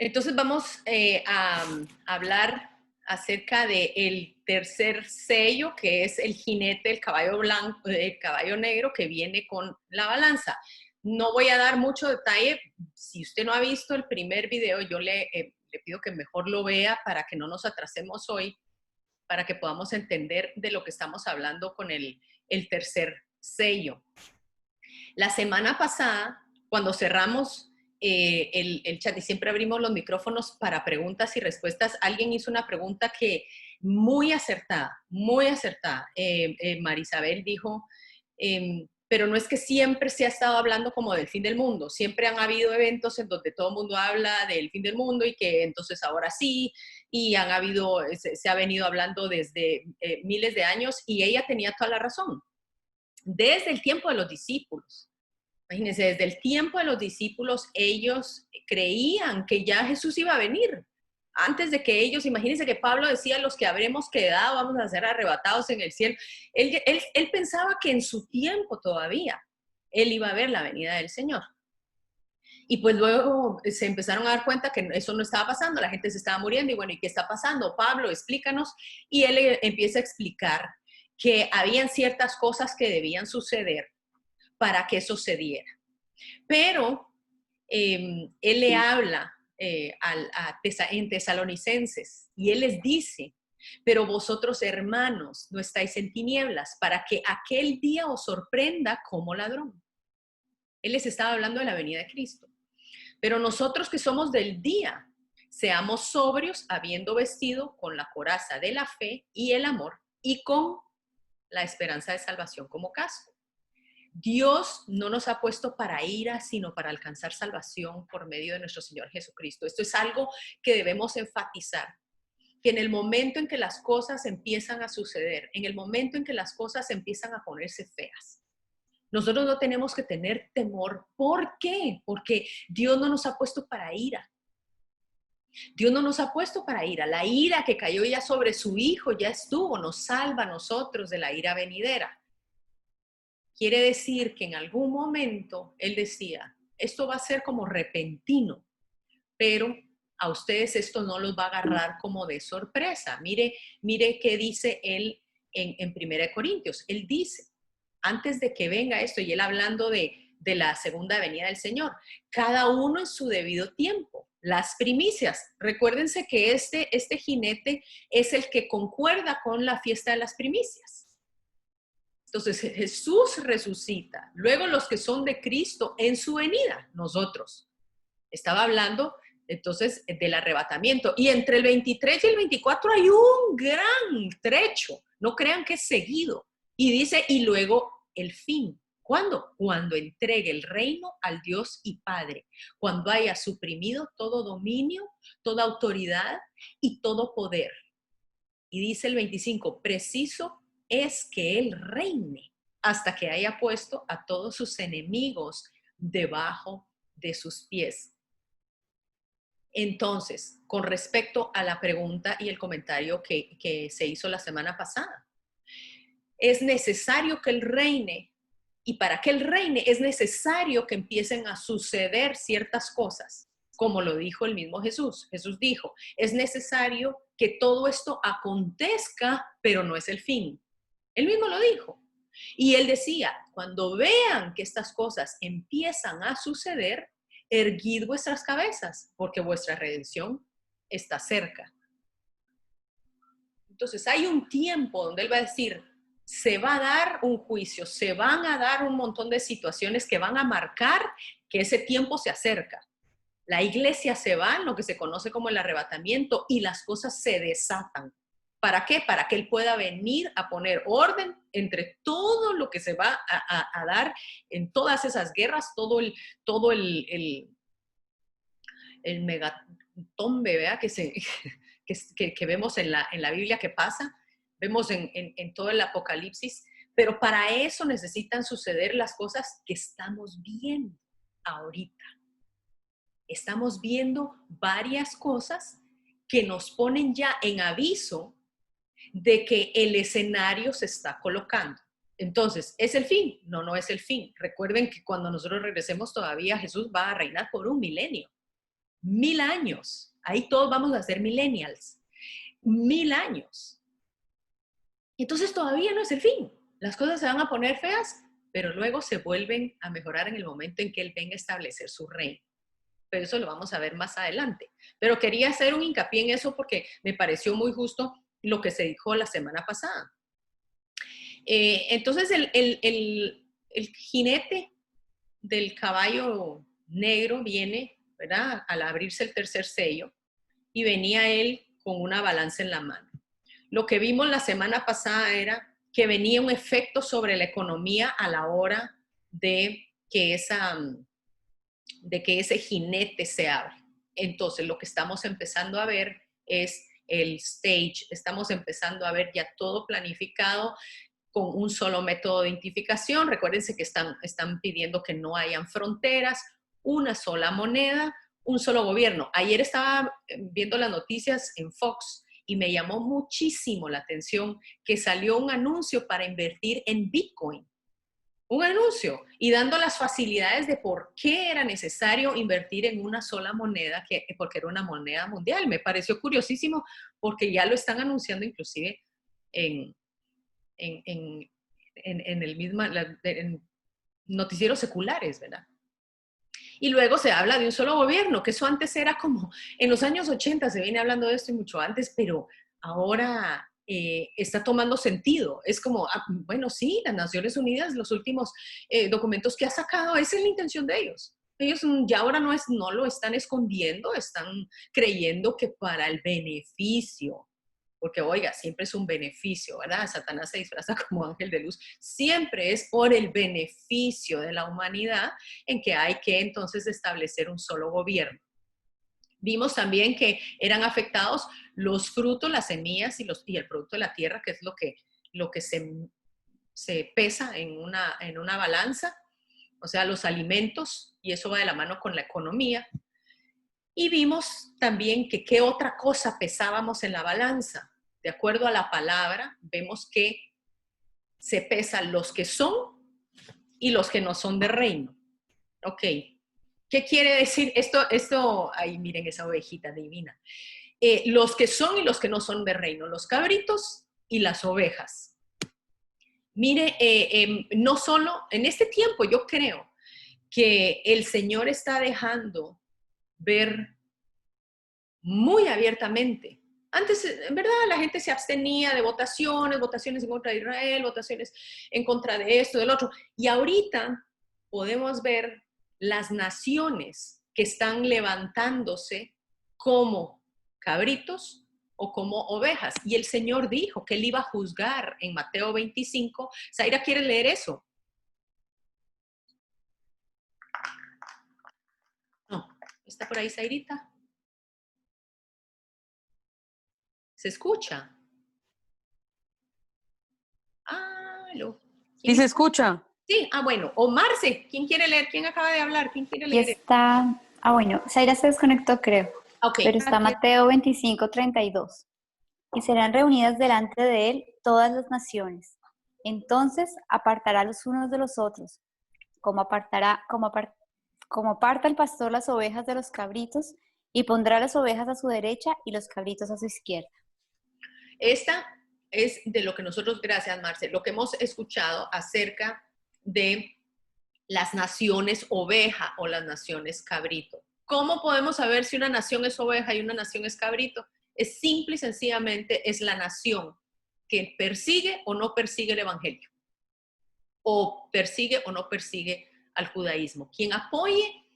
Entonces vamos a hablar acerca del tercer sello, que es el jinete, el caballo blanco, el caballo negro que viene con la balanza. No voy a dar mucho detalle. Si usted no ha visto el primer video, yo le pido que mejor lo vea para que no nos atrasemos hoy, para que podamos entender de lo que estamos hablando con el tercer sello. La semana pasada, cuando cerramos el chat y siempre abrimos los micrófonos para preguntas y respuestas, alguien hizo una pregunta que muy acertada, muy acertada. Marisabel dijo, pero no es que siempre se ha estado hablando como del fin del mundo, siempre han habido eventos en donde todo el mundo habla del fin del mundo y que entonces ahora sí, y se ha venido hablando desde miles de años, y ella tenía toda la razón. Desde el tiempo de los discípulos. Imagínense, desde el tiempo de los discípulos, ellos creían que ya Jesús iba a venir. Antes de que ellos, imagínense que Pablo decía, los que habremos quedado vamos a ser arrebatados en el cielo. Él pensaba que en su tiempo todavía, él iba a ver la venida del Señor. Y pues luego se empezaron a dar cuenta que eso no estaba pasando, la gente se estaba muriendo, y bueno, ¿y qué está pasando? Pablo, explícanos. Y él empieza a explicar que habían ciertas cosas que debían suceder para que eso se diera. Pero él le habla en Tesalonicenses y él les dice, pero vosotros, hermanos, no estáis en tinieblas para que aquel día os sorprenda como ladrón. Él les estaba hablando de la venida de Cristo. Pero nosotros que somos del día, seamos sobrios, habiendo vestido con la coraza de la fe y el amor y con la esperanza de salvación como casco. Dios no nos ha puesto para ira, sino para alcanzar salvación por medio de nuestro Señor Jesucristo. Esto es algo que debemos enfatizar, que en el momento en que las cosas empiezan a suceder, en el momento en que las cosas empiezan a ponerse feas, nosotros no tenemos que tener temor. ¿Por qué? Porque Dios no nos ha puesto para ira. Dios no nos ha puesto para ira. La ira que cayó ya sobre su Hijo ya estuvo, nos salva a nosotros de la ira venidera. Quiere decir que en algún momento él decía, esto va a ser como repentino, pero a ustedes esto no los va a agarrar como de sorpresa. Mire qué dice él en 1 Corintios. Él dice, antes de que venga esto, y él hablando de la segunda venida del Señor, cada uno en su debido tiempo. Las primicias. Recuérdense que este jinete es el que concuerda con la fiesta de las primicias. Entonces Jesús resucita. Luego los que son de Cristo en su venida, nosotros. Estaba hablando entonces del arrebatamiento. Y entre el 23 y el 24 hay un gran trecho. No crean que es seguido. Y dice, y luego el fin. ¿Cuándo? Cuando entregue el reino al Dios y Padre. Cuando haya suprimido todo dominio, toda autoridad y todo poder. Y dice el 25, preciso es que Él reine hasta que haya puesto a todos sus enemigos debajo de sus pies. Entonces, con respecto a la pregunta y el comentario que se hizo la semana pasada, es necesario que Él reine, y para que Él reine es necesario que empiecen a suceder ciertas cosas, como lo dijo el mismo Jesús. Jesús dijo, es necesario que todo esto acontezca, pero no es el fin. Él mismo lo dijo. Y él decía, cuando vean que estas cosas empiezan a suceder, erguid vuestras cabezas, porque vuestra redención está cerca. Entonces hay un tiempo donde él va a decir, se va a dar un juicio, se van a dar un montón de situaciones que van a marcar que ese tiempo se acerca. La iglesia se va en lo que se conoce como el arrebatamiento y las cosas se desatan. ¿Para qué? Para que Él pueda venir a poner orden entre todo lo que se va a dar en todas esas guerras, todo el megatombe, ¿verdad? Que vemos en la Biblia que pasa, vemos en todo el Apocalipsis, pero para eso necesitan suceder las cosas que estamos viendo ahorita. Estamos viendo varias cosas que nos ponen ya en aviso de que el escenario se está colocando. Entonces, ¿es el fin? No, no es el fin. Recuerden que cuando nosotros regresemos todavía Jesús va a reinar por un milenio. 1000 años. Ahí todos vamos a ser millennials. 1000 años. Entonces todavía no es el fin. Las cosas se van a poner feas, pero luego se vuelven a mejorar en el momento en que Él venga a establecer su reino. Pero eso lo vamos a ver más adelante. Pero quería hacer un hincapié en eso porque me pareció muy justo lo que se dijo la semana pasada. Entonces el jinete del caballo negro viene, ¿verdad? Al abrirse el tercer sello, y venía él con una balanza en la mano. Lo que vimos la semana pasada era que venía un efecto sobre la economía a la hora de que ese jinete se abre. Entonces, lo que estamos empezando a ver es el stage, estamos empezando a ver ya todo planificado con un solo método de identificación. Recuérdense que están pidiendo que no hayan fronteras, una sola moneda, un solo gobierno. Ayer estaba viendo las noticias en Fox y me llamó muchísimo la atención que salió un anuncio para invertir en Bitcoin. Un anuncio y dando las facilidades de por qué era necesario invertir en una sola moneda, porque era una moneda mundial. Me pareció curiosísimo porque ya lo están anunciando inclusive en el mismo, en noticieros seculares, ¿verdad? Y luego se habla de un solo gobierno, que eso antes era como, en los años 80 se viene hablando de esto y mucho antes, pero ahora está tomando sentido. Es como, bueno, sí, las Naciones Unidas, los últimos documentos que ha sacado, esa es la intención de ellos. Ellos ya ahora no lo están escondiendo, están creyendo que para el beneficio, porque oiga, siempre es un beneficio, ¿verdad? Satanás se disfraza como ángel de luz, siempre es por el beneficio de la humanidad en que hay que entonces establecer un solo gobierno. Vimos también que eran afectados los frutos, las semillas y el producto de la tierra, que es lo que se pesa en una balanza, o sea, los alimentos, y eso va de la mano con la economía. Y vimos también que qué otra cosa pesábamos en la balanza. De acuerdo a la palabra, vemos que se pesan los que son y los que no son de reino. Ok. ¿Qué quiere decir esto? Ahí miren esa ovejita divina. Los que son y los que no son de reino, los cabritos y las ovejas. Mire, no solo en este tiempo yo creo que el Señor está dejando ver muy abiertamente. Antes, en verdad, la gente se abstenía de votaciones en contra de Israel, votaciones en contra de esto, del otro. Y ahorita podemos ver las naciones que están levantándose como cabritos o como ovejas. Y el Señor dijo que Él iba a juzgar en Mateo 25. Zaira quiere leer eso. No, está por ahí Zairita. ¿Se escucha? Ah, ¿Sí se escucha? Sí, bueno, o Marce, ¿quién quiere leer? ¿Quién acaba de hablar? ¿Quién quiere Y leer? está, bueno, Zaira se desconectó, creo, Ok. pero está Mateo 25:32. Y serán reunidas delante de él todas las naciones. Entonces apartará los unos de los otros, como aparta el pastor las ovejas de los cabritos, y pondrá las ovejas a su derecha y los cabritos a su izquierda. Esta es de lo que nosotros, gracias Marce, lo que hemos escuchado acerca de las naciones oveja o las naciones cabrito. ¿Cómo podemos saber si una nación es oveja y una nación es cabrito? Es simple y sencillamente es la nación que persigue o no persigue el evangelio, o persigue o no persigue al judaísmo. Quien apoye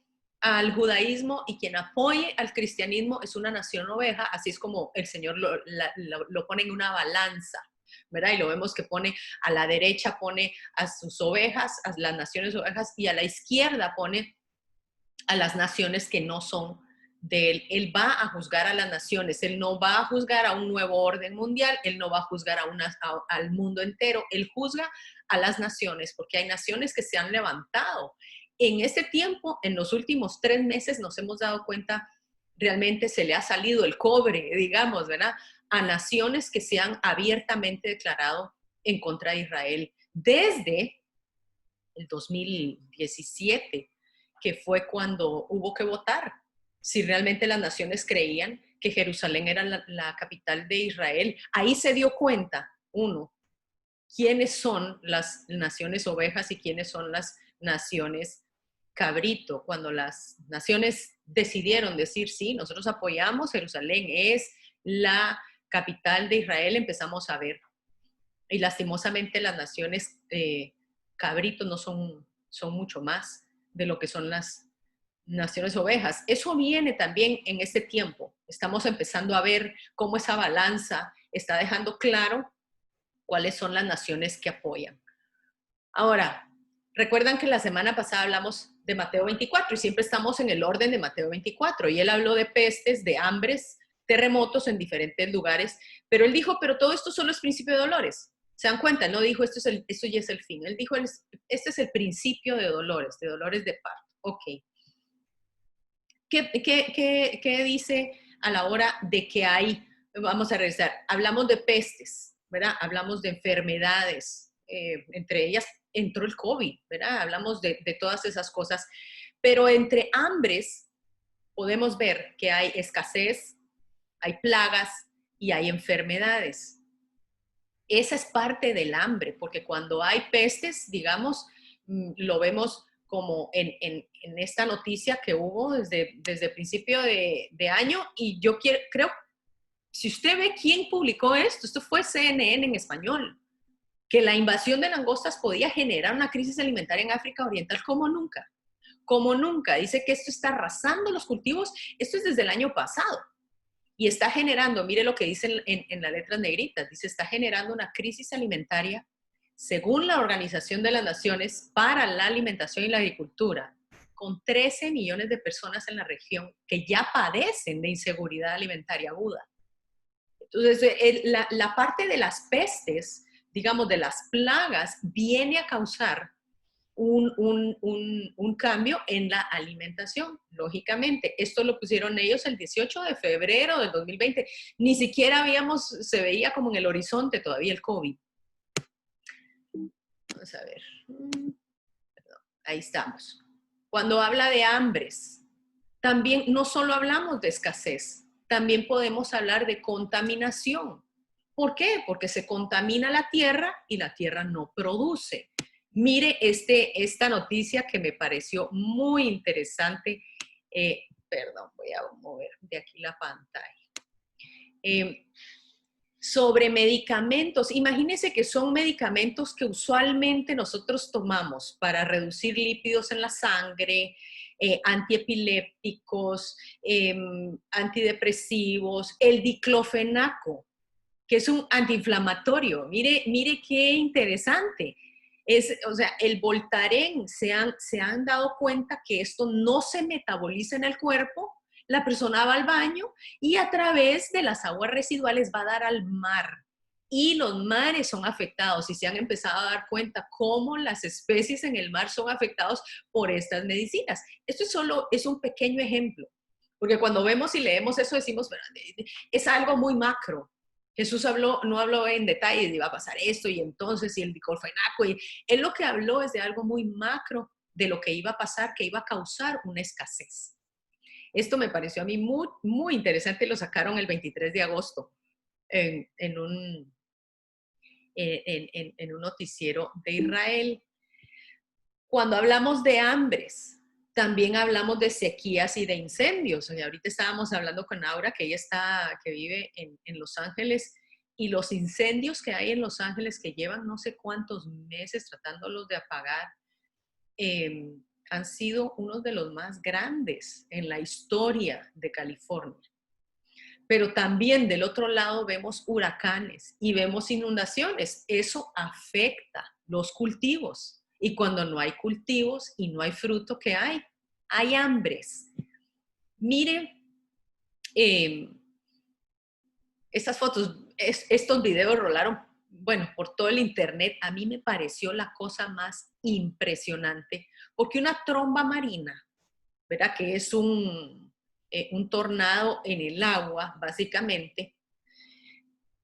al judaísmo y quien apoye al cristianismo es una nación oveja, así es como el Señor lo pone en una balanza, ¿verdad? Y lo vemos que pone a la derecha, pone a sus ovejas, a las naciones ovejas, y a la izquierda pone a las naciones que no son de él. Él va a juzgar a las naciones, él no va a juzgar a un nuevo orden mundial, él no va a juzgar al mundo entero, él juzga a las naciones, porque hay naciones que se han levantado. En este tiempo, en los últimos 3 meses, nos hemos dado cuenta, realmente se le ha salido el cobre, digamos, ¿verdad? A naciones que se han abiertamente declarado en contra de Israel desde el 2017, que fue cuando hubo que votar. si realmente las naciones creían que Jerusalén era la capital de Israel. Ahí se dio cuenta, uno, quiénes son las naciones ovejas y quiénes son las naciones cabrito. Cuando las naciones decidieron decir, sí, nosotros apoyamos, Jerusalén es la capital de Israel, empezamos a ver. Y lastimosamente las naciones cabritos no son mucho más de lo que son las naciones ovejas. Eso viene también en este tiempo. Estamos empezando a ver cómo esa balanza está dejando claro cuáles son las naciones que apoyan. Ahora, recuerdan que la semana pasada hablamos de Mateo 24 y siempre estamos en el orden de Mateo 24 y él habló de pestes, de hambres, terremotos en diferentes lugares, pero él dijo, pero todo esto solo es principio de dolores. ¿Se dan cuenta? No dijo, esto ya es el fin. Él dijo, este es el principio de dolores de parto. Ok. ¿Qué dice a la hora de que hay, vamos a regresar, hablamos de pestes, ¿verdad? Hablamos de enfermedades, entre ellas entró el COVID, ¿verdad? Hablamos de todas esas cosas, pero entre hambres podemos ver que hay escasez, hay plagas y hay enfermedades. Esa es parte del hambre, porque cuando hay pestes, digamos, lo vemos como en esta noticia que hubo desde principio de año, y yo creo, si usted ve quién publicó esto fue CNN en español, que la invasión de langostas podía generar una crisis alimentaria en África Oriental como nunca, como nunca. Dice que esto está arrasando los cultivos, esto es desde el año pasado, y está generando, mire lo que dice en las letras negritas, dice, está generando una crisis alimentaria según la Organización de las Naciones para la Alimentación y la Agricultura, con 13 millones de personas en la región que ya padecen de inseguridad alimentaria aguda. Entonces, la parte de las pestes, digamos, de las plagas, viene a causar un cambio en la alimentación, lógicamente. Esto lo pusieron ellos el 18 de febrero del 2020. Ni siquiera se veía como en el horizonte todavía el COVID. Vamos a ver. Ahí estamos. Cuando habla de hambres, también no solo hablamos de escasez, también podemos hablar de contaminación. ¿Por qué? Porque se contamina la tierra y la tierra no produce. Mire esta noticia que me pareció muy interesante. Perdón, voy a mover de aquí la pantalla. Sobre medicamentos. Imagínense que son medicamentos que usualmente nosotros tomamos para reducir lípidos en la sangre, antiepilépticos, antidepresivos, el diclofenaco, que es un antiinflamatorio. Mire qué interesante. O sea, el Voltaren, se han dado cuenta que esto no se metaboliza en el cuerpo, la persona va al baño y a través de las aguas residuales va a dar al mar. Y los mares son afectados y se han empezado a dar cuenta cómo las especies en el mar son afectados por estas medicinas. Esto solo es un pequeño ejemplo, porque cuando vemos y leemos eso decimos, es algo muy macro. Jesús no habló en detalle de iba a pasar esto y entonces y el diclofenaco. Y él lo que habló es de algo muy macro, de lo que iba a pasar, que iba a causar una escasez. Esto me pareció a mí muy, muy interesante y lo sacaron el 23 de agosto en un noticiero de Israel. Cuando hablamos de hambres, también hablamos de sequías y de incendios. Y ahorita estábamos hablando con Aura, que ella vive en Los Ángeles, y los incendios que hay en Los Ángeles, que llevan no sé cuántos meses tratándolos de apagar, han sido unos de los más grandes en la historia de California. Pero también del otro lado vemos huracanes y vemos inundaciones. Eso afecta los cultivos. Y cuando no hay cultivos y no hay fruto, ¿qué hay? Hay hambres. Miren estas fotos, estos videos rolaron, bueno, por todo el internet. A mí me pareció la cosa más impresionante, porque una tromba marina, ¿verdad? Que es un tornado en el agua, básicamente,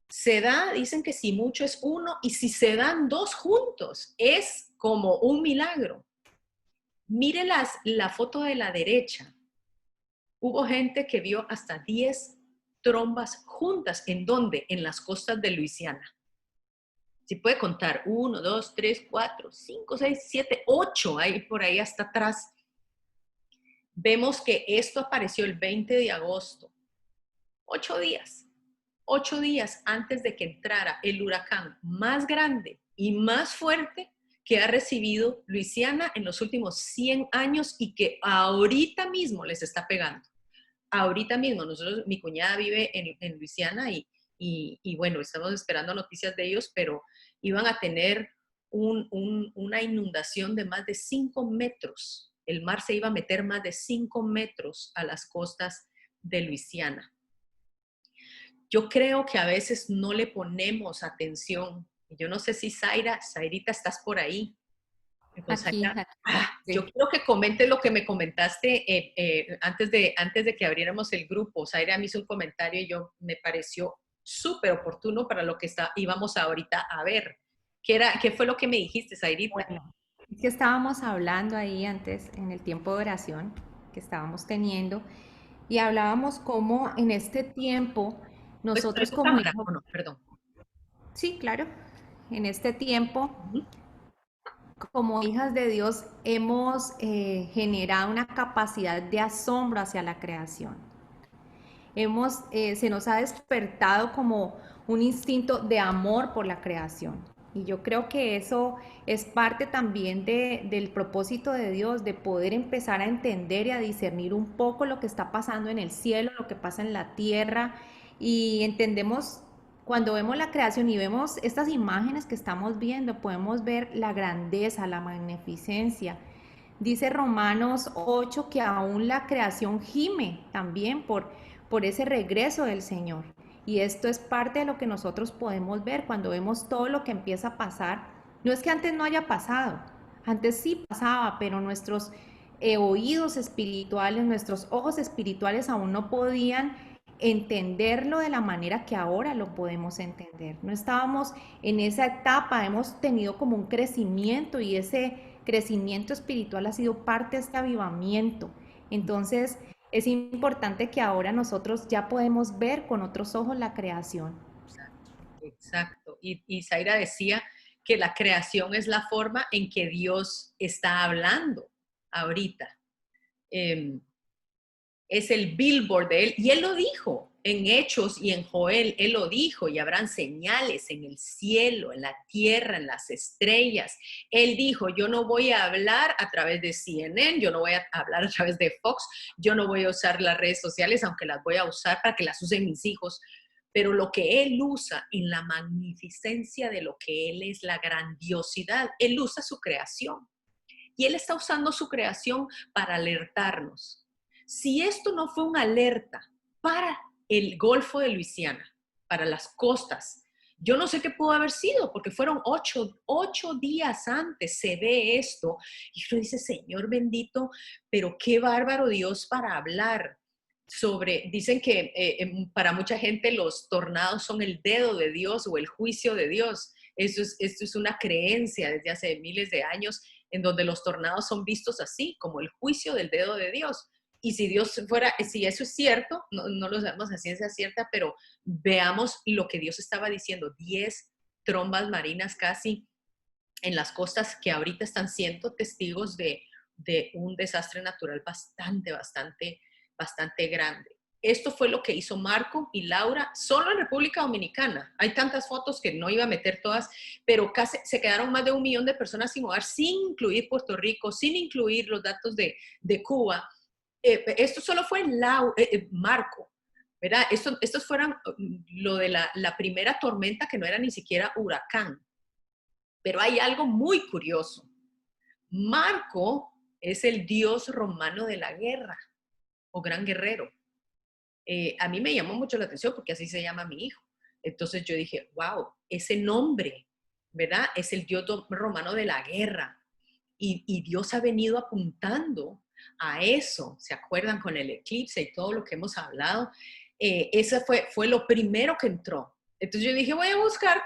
se da, dicen que si mucho es uno, y si se dan dos juntos, es como un milagro. Mire la foto de la derecha. Hubo gente que vio hasta 10 trombas juntas. ¿En dónde? En las costas de Luisiana. Si puede contar, 1, 2, 3, 4, 5, 6, 7, 8, ahí por ahí hasta atrás. Vemos que esto apareció el 20 de agosto. 8 días. 8 días antes de que entrara el huracán más grande y más fuerte que ha recibido Luisiana en los últimos 100 años y que ahorita mismo les está pegando. Ahorita mismo, mi cuñada vive en Luisiana y bueno, estamos esperando noticias de ellos, pero iban a tener una inundación de más de 5 metros. El mar se iba a meter más de 5 metros a las costas de Luisiana. Yo creo que a veces no le ponemos atención. Yo no sé si Zairita, estás por ahí. Aquí, sí. Yo quiero que comentes lo que me comentaste antes de que abriéramos el grupo. Zaira me hizo un comentario y me pareció súper oportuno para lo que íbamos ahorita a ver. ¿Qué fue lo que me dijiste, Zairita? Bueno, es que estábamos hablando ahí antes, en el tiempo de oración que estábamos teniendo, y hablábamos cómo en este tiempo nosotros como cámara, hijos, no, perdón. sí, claro, en este tiempo Uh-huh. como hijas de Dios hemos generado una capacidad de asombro hacia la creación. Se nos ha despertado como un instinto de amor por la creación. Y yo creo que eso es parte también del propósito de Dios, de poder empezar a entender y a discernir un poco lo que está pasando en el cielo, lo que pasa en la tierra. Y entendemos, cuando vemos la creación y vemos estas imágenes que estamos viendo, podemos ver la grandeza, la magnificencia. Dice Romanos 8 que aún la creación gime también por ese regreso del Señor. Y esto es parte de lo que nosotros podemos ver cuando vemos todo lo que empieza a pasar. No es que antes no haya pasado, antes sí pasaba, pero nuestros oídos espirituales, nuestros ojos espirituales aún no podían entenderlo de la manera que ahora lo podemos entender. No estábamos en esa etapa, hemos tenido como un crecimiento y ese crecimiento espiritual ha sido parte de este avivamiento. Entonces, es importante que ahora nosotros ya podemos ver con otros ojos la creación. Exacto. Y Zaira decía que la creación es la forma en que Dios está hablando ahorita. Es el billboard de él. Y él lo dijo en Hechos y en Joel, él lo dijo, y habrán señales en el cielo, en la tierra, en las estrellas. Él dijo, yo no voy a hablar a través de CNN, yo no voy a hablar a través de Fox, yo no voy a usar las redes sociales, aunque las voy a usar para que las usen mis hijos, pero lo que él usa en la magnificencia de lo que él es, la grandiosidad, él usa su creación. Y él está usando su creación para alertarnos. Si esto no fue una alerta para el Golfo de Luisiana, para las costas, yo no sé qué pudo haber sido, porque fueron 8 días antes se ve esto. Y uno dice, Señor bendito, pero qué bárbaro Dios para hablar sobre, dicen que para mucha gente los tornados son el dedo de Dios o el juicio de Dios. Esto es una creencia desde hace miles de años en donde los tornados son vistos así, como el juicio del dedo de Dios. Y si si eso es cierto, no lo sabemos a ciencia cierta, pero veamos lo que Dios estaba diciendo, 10 trombas marinas casi en las costas que ahorita están siendo testigos de un desastre natural bastante grande. Esto fue lo que hizo Marco y Laura solo en República Dominicana. Hay tantas fotos que no iba a meter todas, pero casi se quedaron más de 1 millón de personas sin hogar, sin incluir Puerto Rico, sin incluir los datos de Cuba. Esto solo fue Marco, ¿verdad? Estos fueron lo de la primera tormenta que no era ni siquiera huracán. Pero hay algo muy curioso. Marco es el dios romano de la guerra o gran guerrero. A mí me llamó mucho la atención porque así se llama mi hijo. Entonces yo dije, wow, ese nombre, ¿verdad? Es el dios romano de la guerra. Y Dios ha venido apuntando a eso. ¿Se acuerdan con el eclipse y todo lo que hemos hablado? Ese fue lo primero que entró. Entonces yo dije, voy a buscar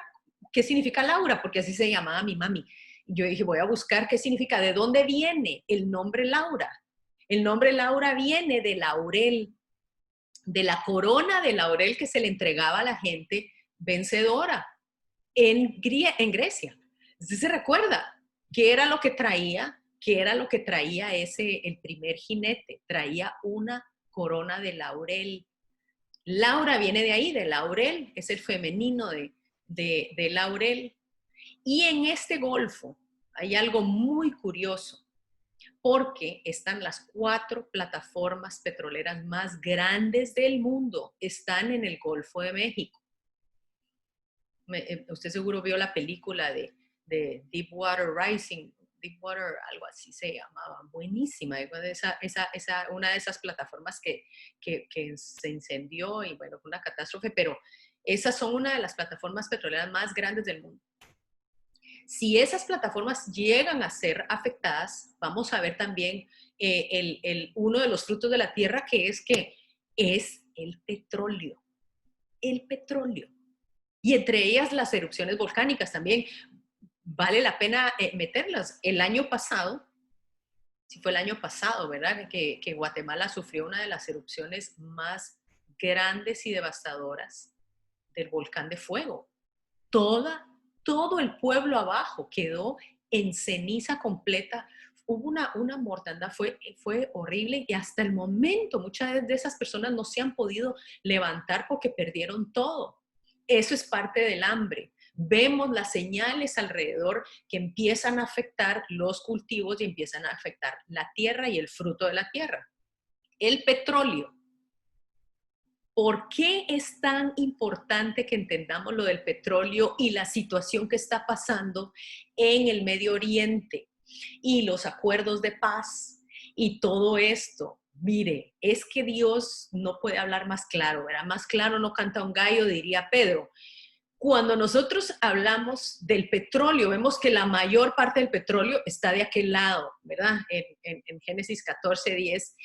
qué significa Laura, porque así se llamaba mi mami. Yo dije, voy a buscar qué significa, de dónde viene el nombre Laura. El nombre Laura viene de laurel, de la corona de laurel que se le entregaba a la gente vencedora en Grecia. Usted se recuerda qué era lo que traía, qué era lo que traía el primer jinete. Traía una corona de laurel. Laura viene de ahí, de laurel, es el femenino de laurel. Y en este golfo hay algo muy curioso, porque están las 4 plataformas petroleras más grandes del mundo, están en el Golfo de México. Usted seguro vio la película de Deepwater Rising, Deepwater, algo así se llamaba, buenísima, una de esas plataformas que se incendió y bueno, fue una catástrofe, pero esas son una de las plataformas petroleras más grandes del mundo. Si esas plataformas llegan a ser afectadas, vamos a ver también uno de los frutos de la tierra, que es el petróleo. El petróleo. Y entre ellas las erupciones volcánicas también. Vale la pena meterlas. El año pasado, sí fue el año pasado, ¿verdad? Que Guatemala sufrió una de las erupciones más grandes y devastadoras del volcán de fuego. Todo el pueblo abajo quedó en ceniza completa. Hubo una mortandad, fue horrible, y hasta el momento muchas de esas personas no se han podido levantar porque perdieron todo. Eso es parte del hambre. Vemos las señales alrededor que empiezan a afectar los cultivos y empiezan a afectar la tierra y el fruto de la tierra. El petróleo. ¿Por qué es tan importante que entendamos lo del petróleo y la situación que está pasando en el Medio Oriente y los acuerdos de paz y todo esto? Mire, es que Dios no puede hablar más claro, ¿verdad? Más claro no canta un gallo, diría Pedro. Cuando nosotros hablamos del petróleo, vemos que la mayor parte del petróleo está de aquel lado, ¿verdad? En Génesis 14:10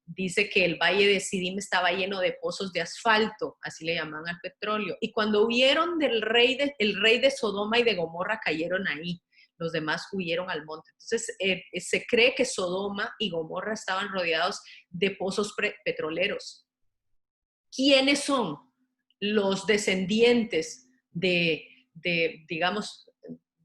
dice que el valle de Sidim estaba lleno de pozos de asfalto, así le llaman al petróleo. Y cuando huyeron el rey de Sodoma y de Gomorra, cayeron ahí. Los demás huyeron al monte. Entonces, se cree que Sodoma y Gomorra estaban rodeados de pozos petroleros. ¿Quiénes son los descendientes digamos,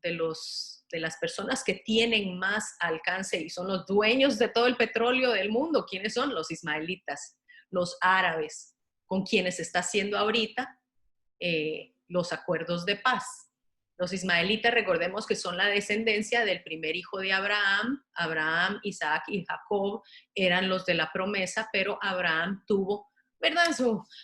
de las personas que tienen más alcance y son los dueños de todo el petróleo del mundo? ¿Quiénes son? Los ismaelitas, los árabes, con quienes está haciendo ahorita los acuerdos de paz. Los ismaelitas, recordemos que son la descendencia del primer hijo de Abraham. Abraham, Isaac y Jacob eran los de la promesa, pero Abraham tuvo, ¿verdad?,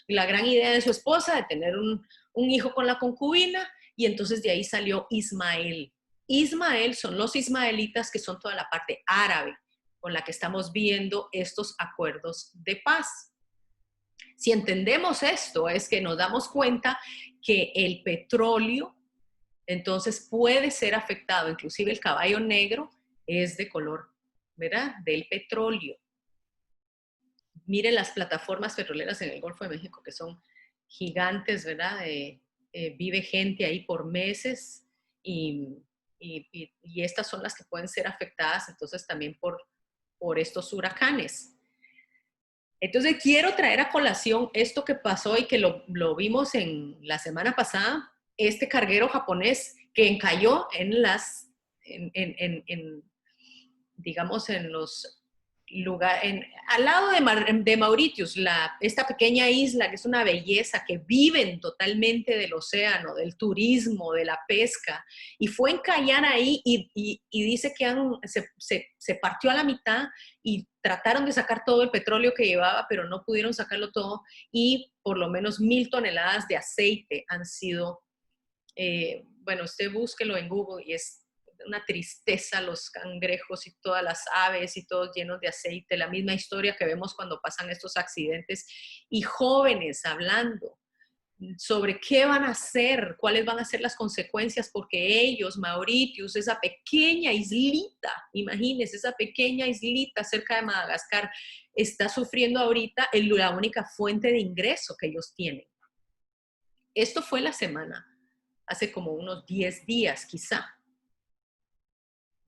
la gran idea de su esposa de tener un hijo con la concubina, y entonces de ahí salió Ismael. Ismael son los ismaelitas, que son toda la parte árabe con la que estamos viendo estos acuerdos de paz. Si entendemos esto, es que nos damos cuenta que el petróleo entonces puede ser afectado. Inclusive el caballo negro es de color, ¿verdad?, del petróleo. Miren las plataformas petroleras en el Golfo de México, que son gigantes, ¿verdad? Vive gente ahí por meses y estas son las que pueden ser afectadas entonces también por estos huracanes. Entonces quiero traer a colación esto que pasó y que lo vimos en la semana pasada, este carguero japonés que encalló digamos, en los lugares, al lado de Mauritius, esta pequeña isla que es una belleza, que viven totalmente del océano, del turismo, de la pesca, y fue encallar ahí y dice que se partió a la mitad y trataron de sacar todo el petróleo que llevaba, pero no pudieron sacarlo todo, y por lo menos 1,000 toneladas de aceite han sido, bueno, usted búsquelo en Google y es una tristeza, los cangrejos y todas las aves y todos llenos de aceite, la misma historia que vemos cuando pasan estos accidentes, y jóvenes hablando sobre qué van a hacer, cuáles van a ser las consecuencias, porque ellos, Mauritius, esa pequeña islita, imagínense, esa pequeña islita cerca de Madagascar, está sufriendo ahorita la única fuente de ingreso que ellos tienen. Esto fue la semana, hace como unos 10 días quizá.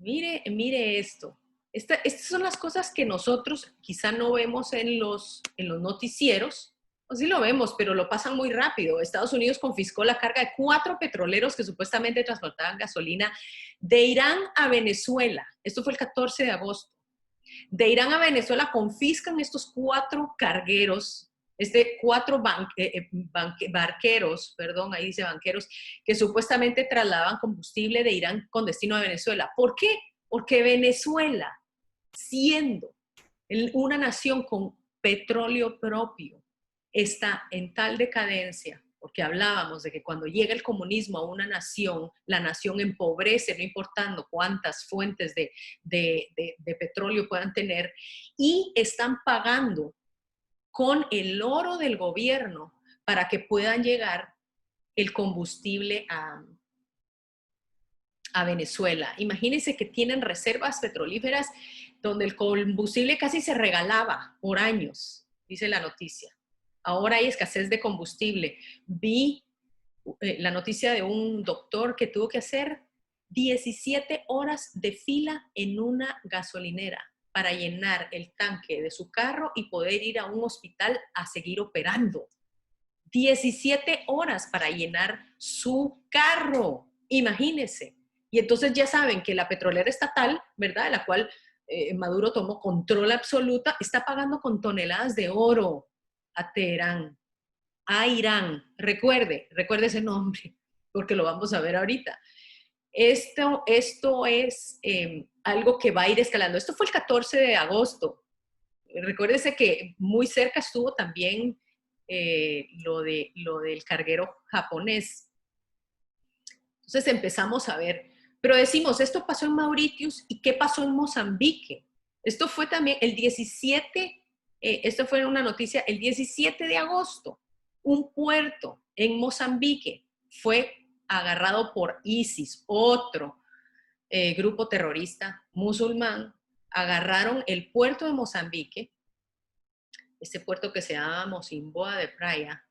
Mire esto. Estas son las cosas que nosotros quizá no vemos en los noticieros, o sí lo vemos, pero lo pasan muy rápido. Estados Unidos confiscó la carga de 4 petroleros que supuestamente transportaban gasolina de Irán a Venezuela. Esto fue el 14 de agosto. De Irán a Venezuela confiscan estos 4 cargueros, 4 barqueros, perdón, ahí dice banqueros, que supuestamente trasladaban combustible de Irán con destino a Venezuela. ¿Por qué? Porque Venezuela, siendo una nación con petróleo propio, está en tal decadencia, porque hablábamos de que cuando llega el comunismo a una nación, la nación empobrece, no importando cuántas fuentes de petróleo puedan tener, y están pagando con el oro del gobierno para que puedan llegar el combustible a Venezuela. Imagínense que tienen reservas petrolíferas donde el combustible casi se regalaba por años, dice la noticia. Ahora hay escasez de combustible. Vi la noticia de un doctor que tuvo que hacer 17 horas de fila en una gasolinera para llenar el tanque de su carro y poder ir a un hospital a seguir operando. 17 horas para llenar su carro. Imagínense. Y entonces ya saben que la petrolera estatal, ¿verdad?, de la cual Maduro tomó control absoluta, está pagando con toneladas de oro a Teherán, a Irán. Recuerde ese nombre, porque lo vamos a ver ahorita. Esto es algo que va a ir escalando. Esto fue el 14 de agosto. Recuérdese que muy cerca estuvo también lo del carguero japonés. Entonces empezamos a ver, pero decimos, esto pasó en Mauritius, ¿y qué pasó en Mozambique? Esto fue también el 17, esto fue una noticia, el 17 de agosto, un puerto en Mozambique fue agarrado por ISIS, otro grupo terrorista musulmán. Agarraron el puerto de Mozambique, este puerto que se llama Mocimboa de Praia,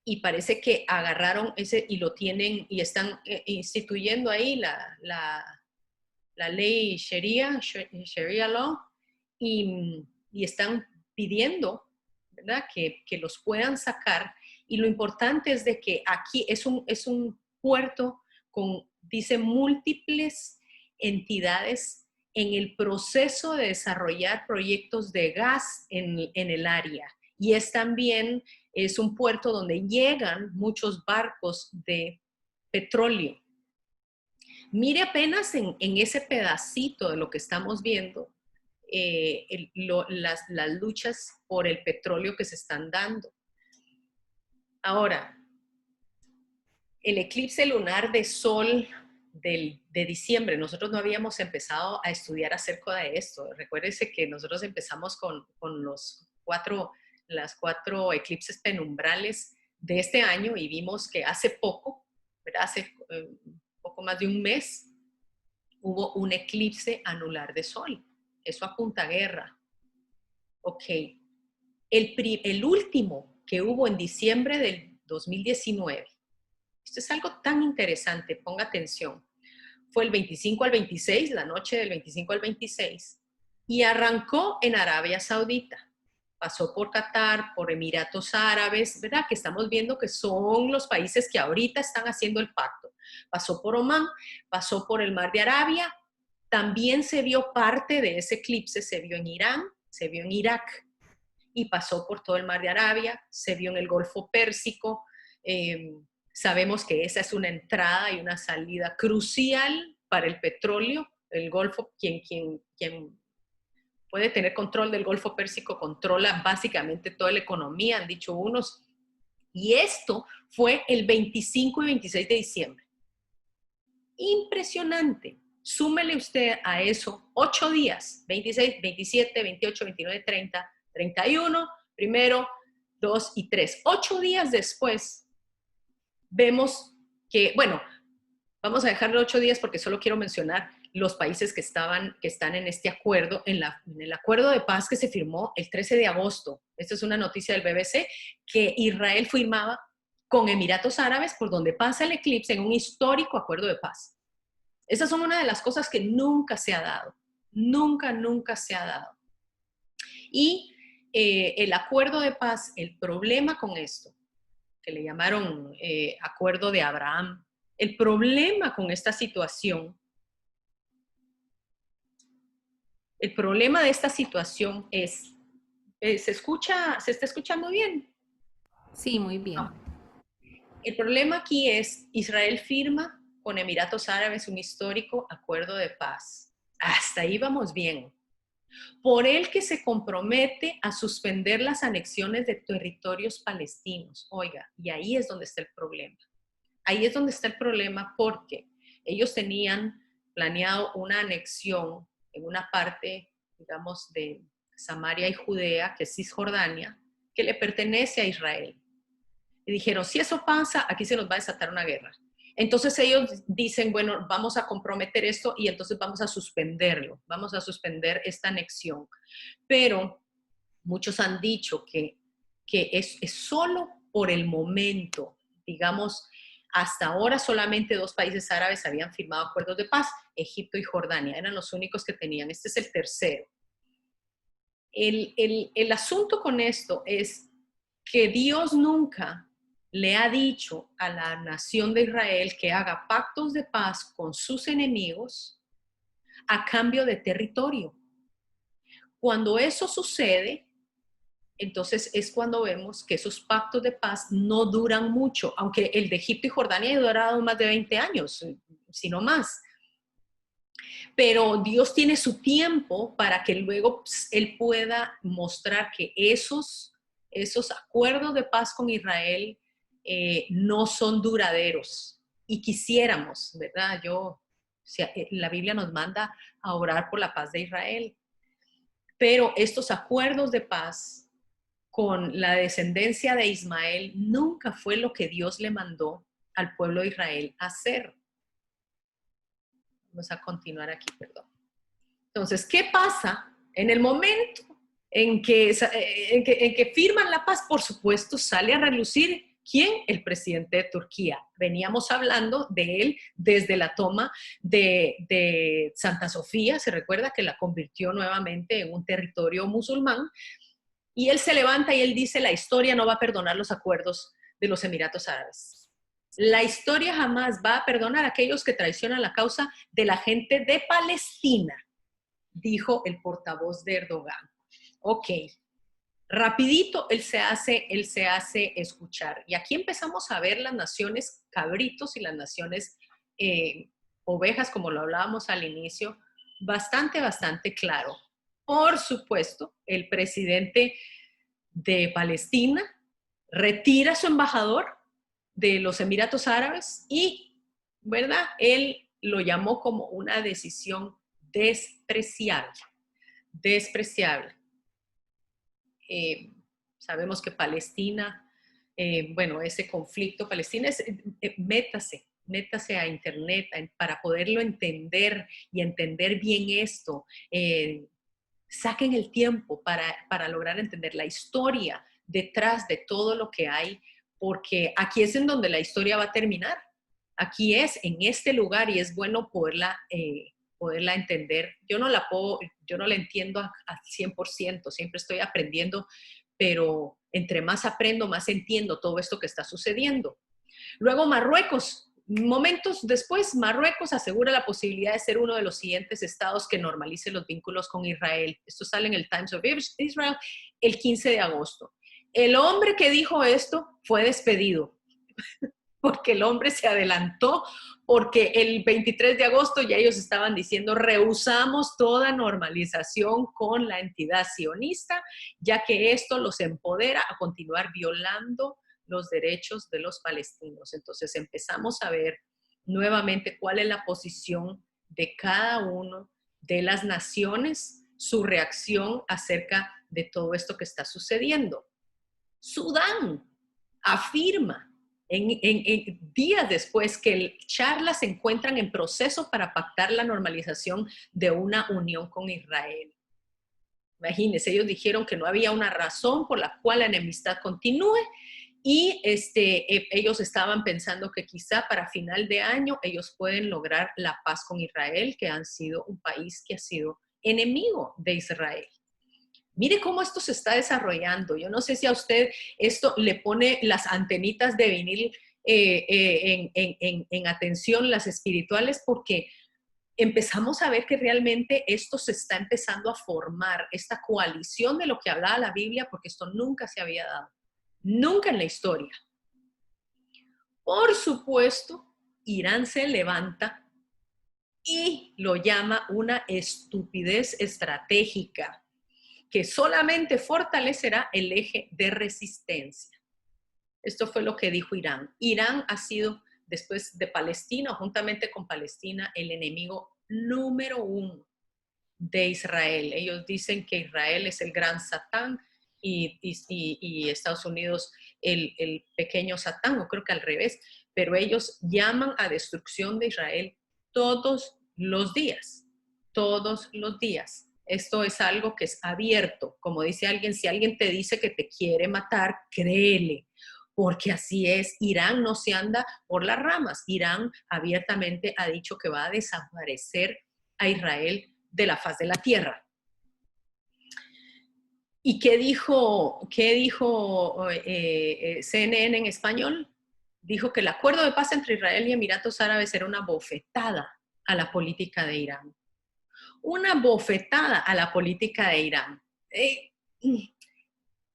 y parece que agarraron ese y lo tienen y están instituyendo ahí la ley Sharia Law, y están pidiendo, ¿verdad?, que los puedan sacar. Y lo importante es de que aquí es un puerto con, dice, múltiples entidades en el proceso de desarrollar proyectos de gas en el área. Y también es un puerto donde llegan muchos barcos de petróleo. Mire apenas en ese pedacito de lo que estamos viendo, las luchas por el petróleo que se están dando. Ahora, el eclipse lunar de sol de diciembre, nosotros no habíamos empezado a estudiar acerca de esto. Recuérdense que nosotros empezamos con las 4 eclipses penumbrales de este año y vimos que hace poco, ¿verdad?, hace poco más de un mes, hubo un eclipse anular de sol. Eso apunta a guerra. Ok. El último que hubo en diciembre del 2019, esto es algo tan interesante, ponga atención, fue el 25 al 26, la noche del 25 al 26, y arrancó en Arabia Saudita. Pasó por Qatar, por Emiratos Árabes, ¿verdad?, que estamos viendo que son los países que ahorita están haciendo el pacto. Pasó por Omán, pasó por el Mar de Arabia, también se vio parte de ese eclipse, se vio en Irán, se vio en Irak, y pasó por todo el Mar de Arabia, se vio en el Golfo Pérsico. Sabemos que esa es una entrada y una salida crucial para el petróleo. El Golfo, quien puede tener control del Golfo Pérsico, controla básicamente toda la economía, han dicho unos. Y esto fue el 25 y 26 de diciembre. Impresionante. Súmele usted a eso 8 días, 26, 27, 28, 29, 30, 31, primero, 2 y 3. 8 días después, vemos que, bueno, vamos a dejarlo 8 días porque solo quiero mencionar los países que están en este acuerdo, en el acuerdo de paz que se firmó el 13 de agosto. Esta es una noticia del BBC, que Israel firmaba con Emiratos Árabes, por donde pasa el eclipse, en un histórico acuerdo de paz. Esas son una de las cosas que nunca se ha dado. Nunca, nunca se ha dado. Y el acuerdo de paz, el problema con esto, que le llamaron acuerdo de Abraham, el problema con esta situación, el problema de esta situación es, ¿se está escuchando bien? Sí, muy bien. No. El problema aquí es, Israel firma con Emiratos Árabes un histórico acuerdo de paz. Hasta ahí vamos bien. Por el que se compromete a suspender las anexiones de territorios palestinos. Oiga, y ahí es donde está el problema. Ahí es donde está el problema porque ellos tenían planeado una anexión en una parte, digamos, de Samaria y Judea, que es Cisjordania, que le pertenece a Israel. Y dijeron, si eso pasa, aquí se nos va a desatar una guerra. Entonces ellos dicen, bueno, vamos a comprometer esto y entonces vamos a suspenderlo, vamos a suspender esta anexión. Pero muchos han dicho que es solo por el momento, digamos, hasta ahora solamente 2 países árabes habían firmado acuerdos de paz, Egipto y Jordania, eran los únicos que tenían, este es el tercero. El asunto con esto es que Dios nunca le ha dicho a la nación de Israel que haga pactos de paz con sus enemigos a cambio de territorio. Cuando eso sucede, entonces es cuando vemos que esos pactos de paz no duran mucho, aunque el de Egipto y Jordania ha durado más de 20 años, si no más. Pero Dios tiene su tiempo para que luego Él pueda mostrar que esos acuerdos de paz con Israel no son duraderos. Y quisiéramos, ¿verdad? La Biblia nos manda a orar por la paz de Israel. Pero estos acuerdos de paz con la descendencia de Ismael nunca fue lo que Dios le mandó al pueblo de Israel hacer. Vamos a continuar aquí, perdón. Entonces, ¿qué pasa? En el momento en que firman la paz, por supuesto, sale a relucir ¿quién? El presidente de Turquía. Veníamos hablando de él desde la toma de Santa Sofía, se recuerda que la convirtió nuevamente en un territorio musulmán, y él se levanta y él dice, la historia no va a perdonar los acuerdos de los Emiratos Árabes. La historia jamás va a perdonar a aquellos que traicionan la causa de la gente de Palestina, dijo el portavoz de Erdogan. Ok, rapidito él se hace escuchar. Y aquí empezamos a ver las naciones cabritos y las naciones ovejas, como lo hablábamos al inicio, bastante claro. Por supuesto, el presidente de Palestina retira a su embajador de los Emiratos Árabes y, ¿verdad? Él lo llamó como una decisión despreciable. Sabemos que Palestina, bueno, ese conflicto, Palestina es, métase a internet para poderlo entender y entender bien esto. Saquen el tiempo para lograr entender la historia detrás de todo lo que hay, porque aquí es en donde la historia va a terminar. Aquí es, en este lugar, y es bueno poderla entender. Yo no la entiendo al 100%, siempre estoy aprendiendo, pero entre más aprendo, más entiendo todo esto que está sucediendo. Luego Marruecos. Momentos después, Marruecos asegura la posibilidad de ser uno de los siguientes estados que normalice los vínculos con Israel. Esto sale en el Times of Israel el 15 de agosto. El hombre que dijo esto fue despedido porque el hombre se adelantó, porque el 23 de agosto ya ellos estaban diciendo rehusamos toda normalización con la entidad sionista, ya que esto los empodera a continuar violando los derechos de los palestinos. Entonces empezamos a ver nuevamente cuál es la posición de cada uno de las naciones, su reacción acerca de todo esto que está sucediendo. Sudán afirma en días después que charlas se encuentran en proceso para pactar la normalización de una unión con Israel. Imagínense, ellos dijeron que no había una razón por la cual la enemistad continúe y ellos estaban pensando que quizá para final de año ellos pueden lograr la paz con Israel, que han sido un país que ha sido enemigo de Israel. Mire cómo esto se está desarrollando. Yo no sé si a usted esto le pone las antenitas de vinil en atención, las espirituales, porque empezamos a ver que realmente esto se está empezando a formar, esta coalición de lo que hablaba la Biblia, porque esto nunca se había dado, nunca en la historia. Por supuesto, Irán se levanta y lo llama una estupidez estratégica que solamente fortalecerá el eje de resistencia. Esto fue lo que dijo Irán. Irán ha sido, después de Palestina, juntamente con Palestina, el enemigo número 1 de Israel. Ellos dicen que Israel es el gran Satán y Estados Unidos el pequeño Satán, o creo que al revés, pero ellos llaman a destrucción de Israel todos los días, todos los días. Esto es algo que es abierto. Como dice alguien, si alguien te dice que te quiere matar, créele, porque así es. Irán no se anda por las ramas. Irán abiertamente ha dicho que va a desaparecer a Israel de la faz de la tierra. ¿Y qué dijo CNN en español? Dijo que el acuerdo de paz entre Israel y Emiratos Árabes era una bofetada a la política de Irán. Una bofetada a la política de Irán.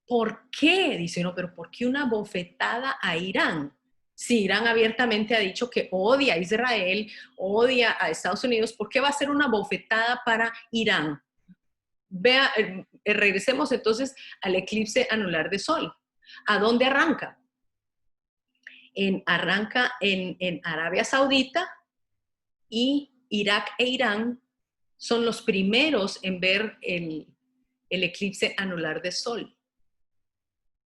¿Por qué? Dice uno, pero ¿por qué una bofetada a Irán? Si Irán abiertamente ha dicho que odia a Israel, odia a Estados Unidos, ¿por qué va a ser una bofetada para Irán? Vea, regresemos entonces al eclipse anular de Sol. ¿A dónde arranca? Arranca en Arabia Saudita, y Irak e Irán son los primeros en ver el eclipse anular de Sol.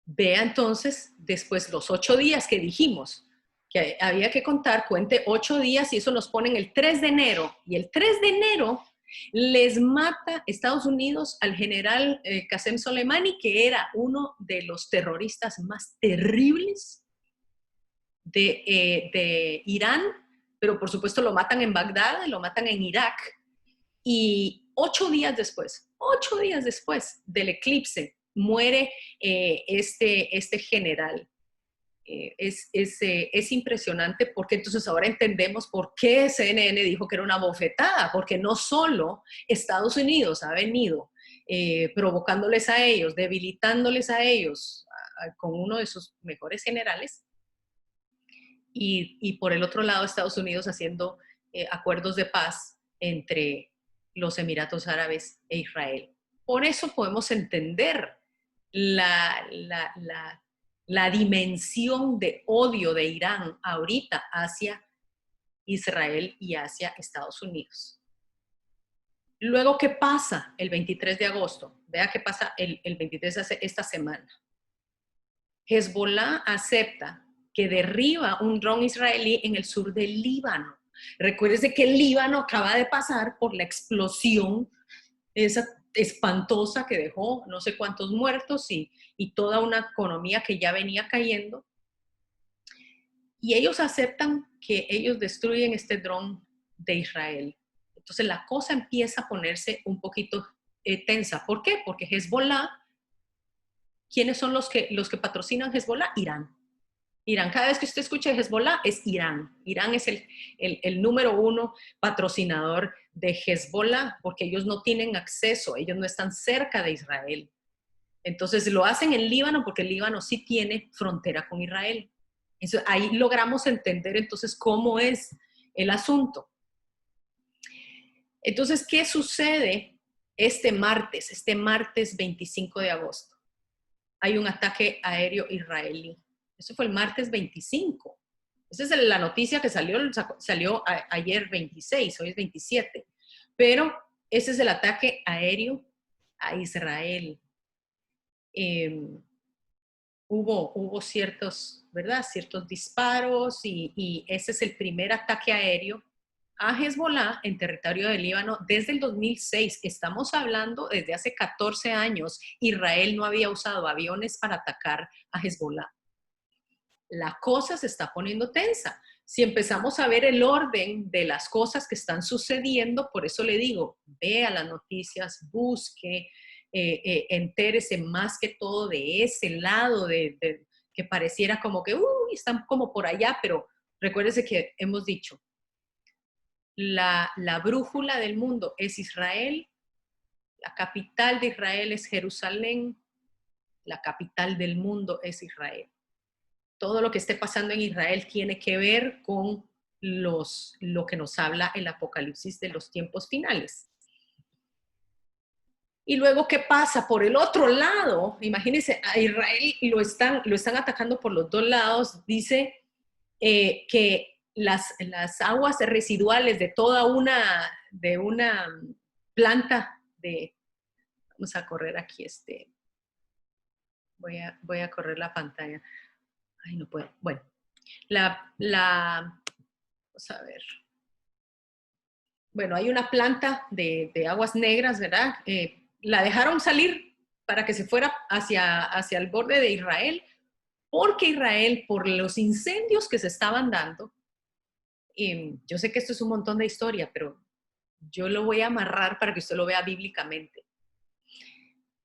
Vea entonces, después los 8 días que dijimos que había que contar, cuente 8 días y eso nos pone en el 3 de enero. Y el 3 de enero les mata Estados Unidos al general Qasem Soleimani, que era uno de los terroristas más terribles de Irán, pero por supuesto lo matan en Bagdad, lo matan en Irak. Y 8 días después del eclipse, muere este general. Es impresionante, porque entonces ahora entendemos por qué CNN dijo que era una bofetada, porque no solo Estados Unidos ha venido provocándoles a ellos, debilitándoles a ellos con uno de sus mejores generales, y por el otro lado Estados Unidos haciendo acuerdos de paz entre los Emiratos Árabes e Israel. Por eso podemos entender la dimensión de odio de Irán ahorita hacia Israel y hacia Estados Unidos. Luego, ¿qué pasa el 23 de agosto? Vea qué pasa el 23 de esta semana. Hezbollah acepta que derriba un dron israelí en el sur del Líbano. Recuérdese que el Líbano acaba de pasar por la explosión esa espantosa que dejó no sé cuántos muertos y toda una economía que ya venía cayendo. Y ellos aceptan que ellos destruyen este dron de Israel. Entonces la cosa empieza a ponerse un poquito tensa. ¿Por qué? Porque Hezbollah, ¿quiénes son los que patrocinan Hezbollah? Irán. Irán, cada vez que usted escucha Hezbollah, es Irán. Irán es el número 1 patrocinador de Hezbollah, porque ellos no tienen acceso, ellos no están cerca de Israel. Entonces lo hacen en Líbano, porque el Líbano sí tiene frontera con Israel. Entonces, ahí logramos entender entonces cómo es el asunto. Entonces, ¿qué sucede este martes 25 de agosto? Hay un ataque aéreo israelí. Eso fue el martes 25. Esa es la noticia que salió ayer 26, hoy es 27. Pero ese es el ataque aéreo a Israel. Hubo ciertos disparos y ese es el primer ataque aéreo a Hezbollah en territorio del Líbano desde el 2006. Estamos hablando desde hace 14 años. Israel no había usado aviones para atacar a Hezbollah. La cosa se está poniendo tensa. Si empezamos a ver el orden de las cosas que están sucediendo, por eso le digo, vea las noticias, busque, entérese más que todo de ese lado, que pareciera como que, están como por allá, pero recuérdese que hemos dicho, la brújula del mundo es Israel, la capital de Israel es Jerusalén, la capital del mundo es Israel. Todo lo que esté pasando en Israel tiene que ver con lo que nos habla el Apocalipsis de los tiempos finales. Y luego, ¿qué pasa? Por el otro lado, imagínense, a Israel lo están atacando por los dos lados. Dice que las aguas residuales de de una planta vamos a correr aquí voy a correr la pantalla. Ay, no puedo. Bueno, vamos a ver. Bueno, hay una planta de aguas negras, ¿verdad? La dejaron salir para que se fuera hacia el borde de Israel, porque Israel, por los incendios que se estaban dando, yo sé que esto es un montón de historia, pero yo lo voy a amarrar para que usted lo vea bíblicamente.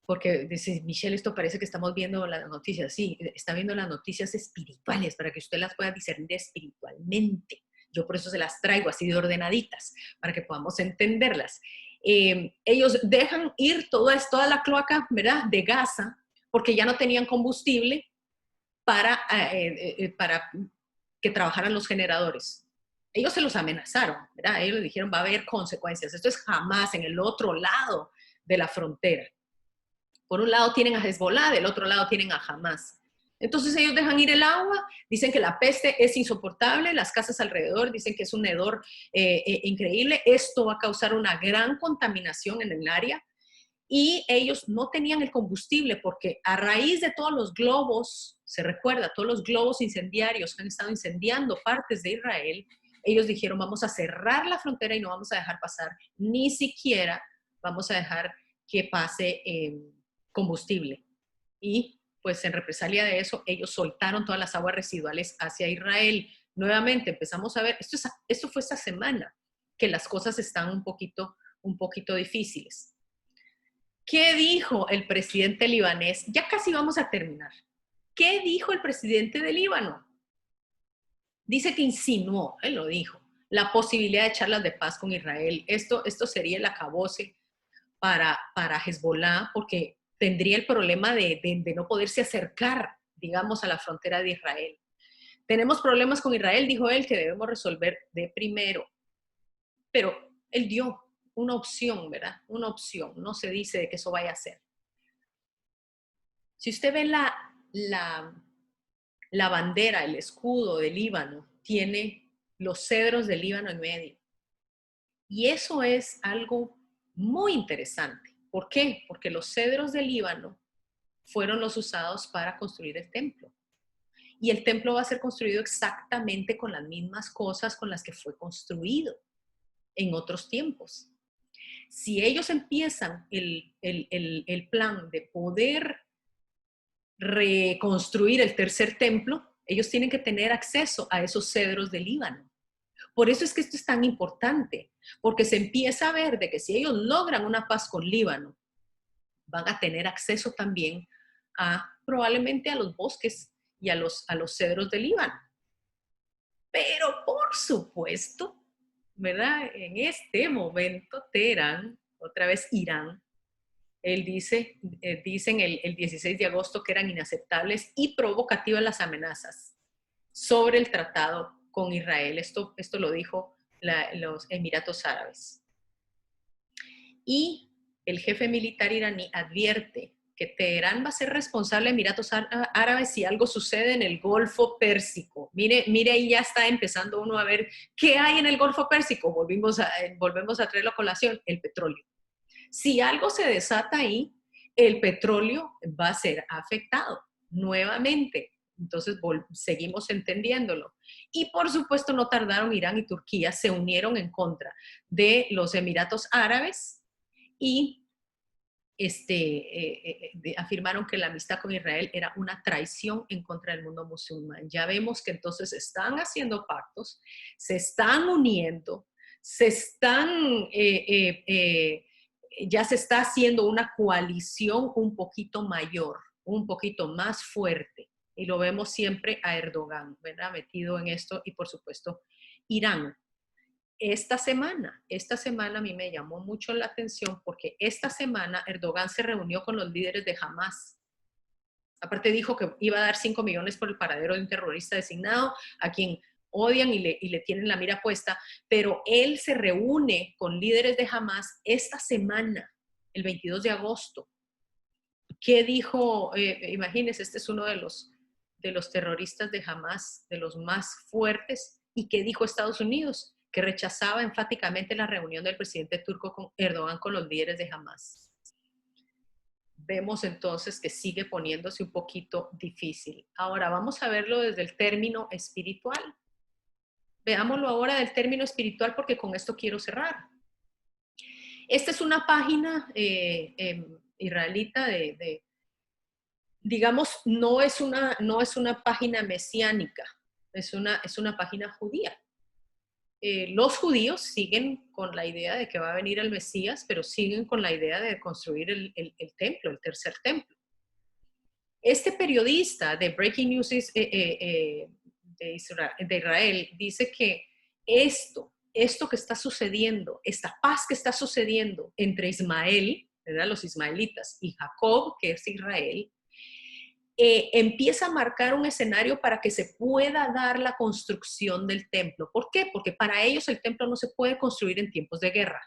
Porque dice, Michelle, esto parece que estamos viendo las noticias. Sí, está viendo las noticias espirituales para que usted las pueda discernir espiritualmente. Yo por eso se las traigo así de ordenaditas, para que podamos entenderlas. Ellos dejan ir toda la cloaca, ¿verdad?, de Gaza, porque ya no tenían combustible para que trabajaran los generadores. Ellos se los amenazaron, ¿verdad? Ellos les dijeron, va a haber consecuencias. Esto es jamás en el otro lado de la frontera. Por un lado tienen a Hezbollah, del otro lado tienen a Hamas. Entonces ellos dejan ir el agua, dicen que la peste es insoportable, las casas alrededor dicen que es un hedor increíble, esto va a causar una gran contaminación en el área, y ellos no tenían el combustible porque a raíz de todos los globos, se recuerda, todos los globos incendiarios que han estado incendiando partes de Israel, ellos dijeron, vamos a cerrar la frontera y no vamos a dejar pasar, ni siquiera vamos a dejar que pase combustible. Y pues en represalia de eso, ellos soltaron todas las aguas residuales hacia Israel. Nuevamente empezamos a ver, esto fue esta semana, que las cosas están un poquito difíciles. ¿Qué dijo el presidente libanés? Ya casi vamos a terminar. ¿Qué dijo el presidente de Líbano? Dice que insinuó, él lo dijo, la posibilidad de charlas de paz con Israel. Esto sería el acabose para Hezbollah, porque tendría el problema de no poderse acercar, digamos, a la frontera de Israel. Tenemos problemas con Israel, dijo él, que debemos resolver de primero. Pero él dio una opción, ¿verdad? Una opción, no se dice de que eso vaya a ser. Si usted ve la bandera, el escudo del Líbano, tiene los cedros del Líbano en medio. Y eso es algo muy interesante. ¿Por qué? Porque los cedros del Líbano fueron los usados para construir el templo. Y el templo va a ser construido exactamente con las mismas cosas con las que fue construido en otros tiempos. Si ellos empiezan el plan de poder reconstruir el tercer templo, ellos tienen que tener acceso a esos cedros del Líbano. Por eso es que esto es tan importante, porque se empieza a ver de que si ellos logran una paz con Líbano, van a tener acceso también probablemente a los bosques y a los cedros del Líbano. Pero por supuesto, ¿verdad? En este momento, Teherán, otra vez Irán, dicen el 16 de agosto que eran inaceptables y provocativas las amenazas sobre el tratado con Israel. Esto lo dijo los Emiratos Árabes. Y el jefe militar iraní advierte que Teherán va a ser responsable de Emiratos Árabes si algo sucede en el Golfo Pérsico. Mire, ahí ya está empezando uno a ver qué hay en el Golfo Pérsico. Volvemos a traerlo a colación, el petróleo. Si algo se desata ahí, el petróleo va a ser afectado nuevamente. Entonces, seguimos entendiéndolo. Y por supuesto, no tardaron, Irán y Turquía se unieron en contra de los Emiratos Árabes y afirmaron que la amistad con Israel era una traición en contra del mundo musulmán. Ya vemos que entonces están haciendo pactos, se están uniendo, ya se está haciendo una coalición un poquito mayor, un poquito más fuerte. Y lo vemos siempre a Erdogan, ¿verdad? Metido en esto, y por supuesto Irán. Esta semana a mí me llamó mucho la atención porque esta semana Erdogan se reunió con los líderes de Hamas. Aparte dijo que iba a dar 5 millones por el paradero de un terrorista designado a quien odian y le tienen la mira puesta, pero él se reúne con líderes de Hamas esta semana, el 22 de agosto. ¿Qué dijo? Imagínense, este es uno de los terroristas de Hamas, de los más fuertes. ¿Y qué dijo Estados Unidos? Que rechazaba enfáticamente la reunión del presidente turco con Erdogan con los líderes de Hamas. Vemos entonces que sigue poniéndose un poquito difícil. Ahora vamos a verlo desde el término espiritual. Veámoslo ahora del término espiritual porque con esto quiero cerrar. Esta es una página israelita digamos, no es una página mesiánica, es una página judía. Los judíos siguen con la idea de que va a venir el Mesías, pero siguen con la idea de construir el templo, el tercer templo. Este periodista de Breaking News de Israel dice que esto que está sucediendo, esta paz que está sucediendo entre Ismael, ¿verdad? Los ismaelitas, y Jacob, que es Israel, empieza a marcar un escenario para que se pueda dar la construcción del templo. ¿Por qué? Porque para ellos el templo no se puede construir en tiempos de guerra.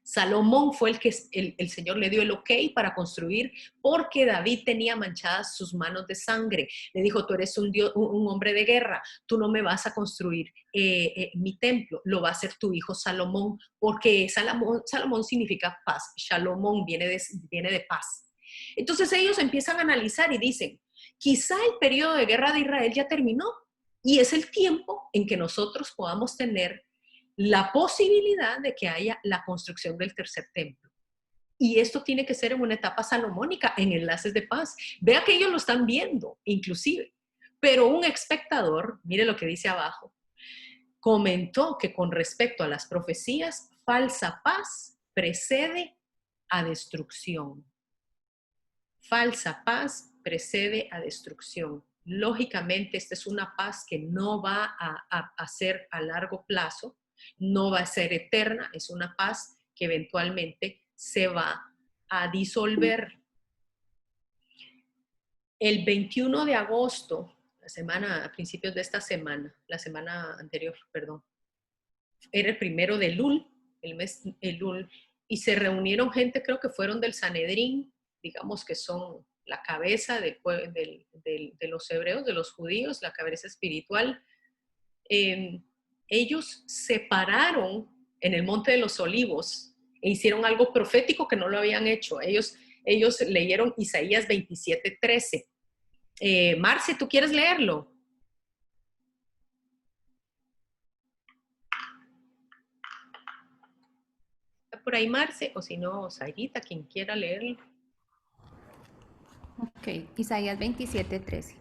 Salomón fue el que el Señor le dio el ok para construir porque David tenía manchadas sus manos de sangre. Le dijo, tú eres un hombre de guerra, tú no me vas a construir mi templo, lo va a hacer tu hijo Salomón, porque Salomón significa paz, Shalomón viene de paz. Entonces ellos empiezan a analizar y dicen, quizá el periodo de guerra de Israel ya terminó y es el tiempo en que nosotros podamos tener la posibilidad de que haya la construcción del tercer templo. Y esto tiene que ser en una etapa salomónica, en enlaces de paz. Vea que ellos lo están viendo, inclusive. Pero un espectador, mire lo que dice abajo, comentó que con respecto a las profecías, falsa paz precede a destrucción. Falsa paz precede a destrucción. Lógicamente, esta es una paz que no va a ser a largo plazo, no va a ser eterna, es una paz que eventualmente se va a disolver. El 21 de agosto, a principios de esta semana, la semana anterior, perdón, era el primero de Elul, el mes Elul, y se reunieron gente, creo que fueron del Sanedrín, digamos que son la cabeza de los hebreos, de los judíos, la cabeza espiritual. Ellos se pararon en el Monte de los Olivos e hicieron algo profético que no lo habían hecho. Ellos leyeron Isaías 27:13. Marce, ¿tú quieres leerlo? ¿Está por ahí Marce? O si no, Sarita, quien quiera leerlo. Ok, Isaías 27:13.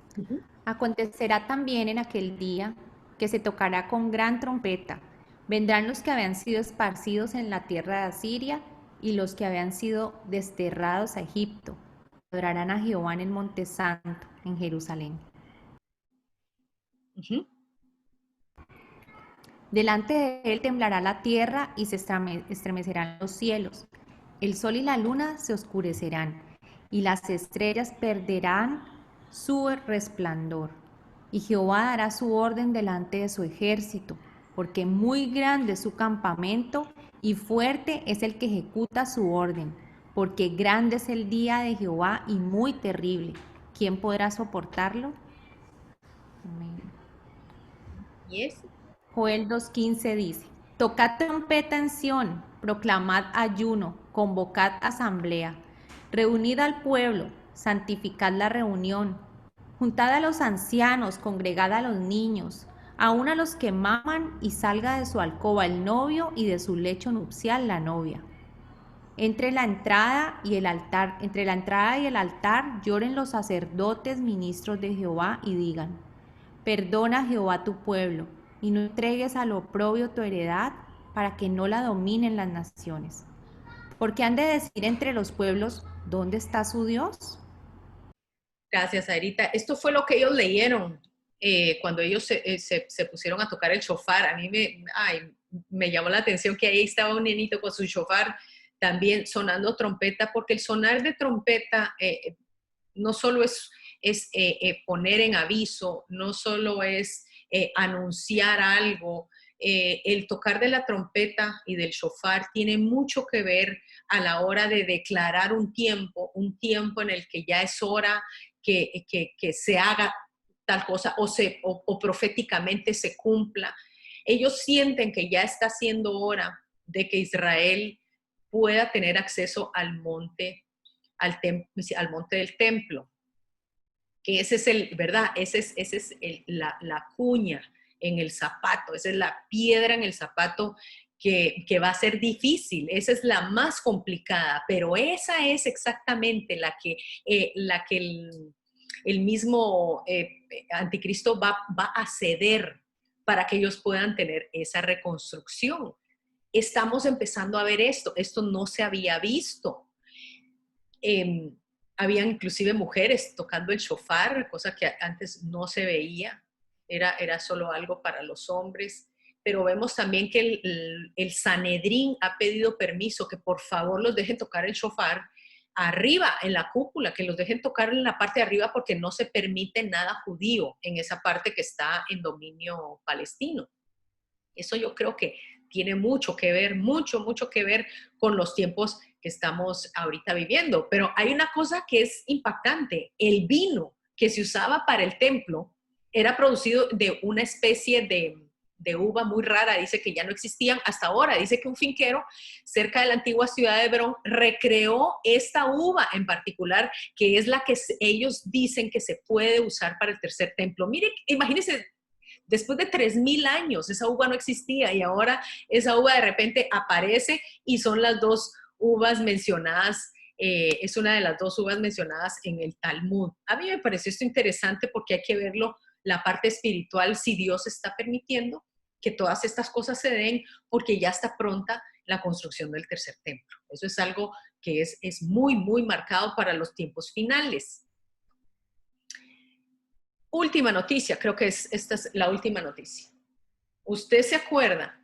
Acontecerá también en aquel día que se tocará con gran trompeta. Vendrán los que habían sido esparcidos en la tierra de Asiria y los que habían sido desterrados a Egipto. Adorarán a Jehová en el monte santo, en Jerusalén. Delante de él temblará la tierra y se estremecerán los cielos. El sol y la luna se oscurecerán y las estrellas perderán su resplandor. Y Jehová dará su orden delante de su ejército, porque muy grande es su campamento y fuerte es el que ejecuta su orden, porque grande es el día de Jehová y muy terrible. ¿Quién podrá soportarlo? Amén. Yes. Joel 2:15 dice, tocad trompeta en Sión, proclamad ayuno, convocad asamblea, reunid al pueblo, santificad la reunión, juntad a los ancianos, congregad a los niños, aun a los que maman, y salga de su alcoba el novio y de su lecho nupcial la novia. Entre la entrada y el altar lloren los sacerdotes ministros de Jehová y digan: perdona, Jehová, tu pueblo, y no entregues al oprobio tu heredad, para que no la dominen las naciones. Porque han de decir entre los pueblos: ¿dónde está su Dios? Gracias, Airita. Esto fue lo que ellos leyeron cuando ellos se pusieron a tocar el shofar. A mí me llamó la atención que ahí estaba un nenito con su shofar también sonando trompeta, porque el sonar de trompeta no solo es poner en aviso, no solo es anunciar algo. El tocar de la trompeta y del shofar tiene mucho que ver a la hora de declarar un tiempo en el que ya es hora que se haga tal cosa o proféticamente se cumpla. Ellos sienten que ya está siendo hora de que Israel pueda tener acceso al monte del templo, que ese es ¿verdad? Esa es la cuña en el zapato, esa es la piedra en el zapato que va a ser difícil, esa es la más complicada, pero esa es exactamente la que el mismo anticristo va a ceder para que ellos puedan tener esa reconstrucción. Estamos empezando a ver esto no se había visto. Habían inclusive mujeres tocando el shofar, cosa que antes no se veía, era solo algo para los hombres. Pero vemos también que el Sanedrín ha pedido permiso, que por favor los dejen tocar el shofar arriba, en la cúpula, que los dejen tocar en la parte de arriba porque no se permite nada judío en esa parte que está en dominio palestino. Eso yo creo que tiene mucho que ver, mucho que ver con los tiempos que estamos ahorita viviendo. Pero hay una cosa que es impactante. El vino que se usaba para el templo era producido de una especie de uva muy rara, dice que ya no existían hasta ahora. Dice que un finquero cerca de la antigua ciudad de Hebrón recreó esta uva en particular, que es la que ellos dicen que se puede usar para el tercer templo. Mire, imagínense, después de 3000 años esa uva no existía y ahora esa uva de repente aparece y son las dos uvas mencionadas, es una de las dos uvas mencionadas en el Talmud. A mí me pareció esto interesante porque hay que verlo, la parte espiritual, si Dios está permitiendo que todas estas cosas se den, porque ya está pronta la construcción del tercer templo. Eso es algo que es muy marcado para los tiempos finales. Última noticia, creo que esta es la última noticia. ¿Usted se acuerda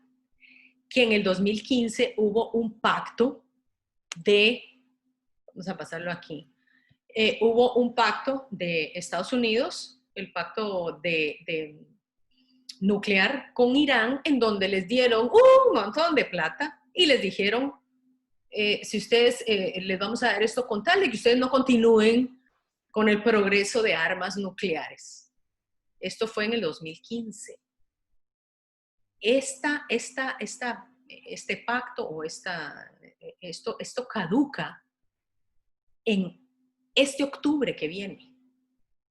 que en el 2015 hubo un pacto vamos a pasarlo aquí, hubo un pacto de Estados Unidos, el pacto de nuclear con Irán, en donde les dieron un montón de plata y les dijeron, si ustedes les vamos a dar esto con tal de que ustedes no continúen con el progreso de armas nucleares. Esto fue en el 2015. Este pacto o esto caduca en este octubre que viene.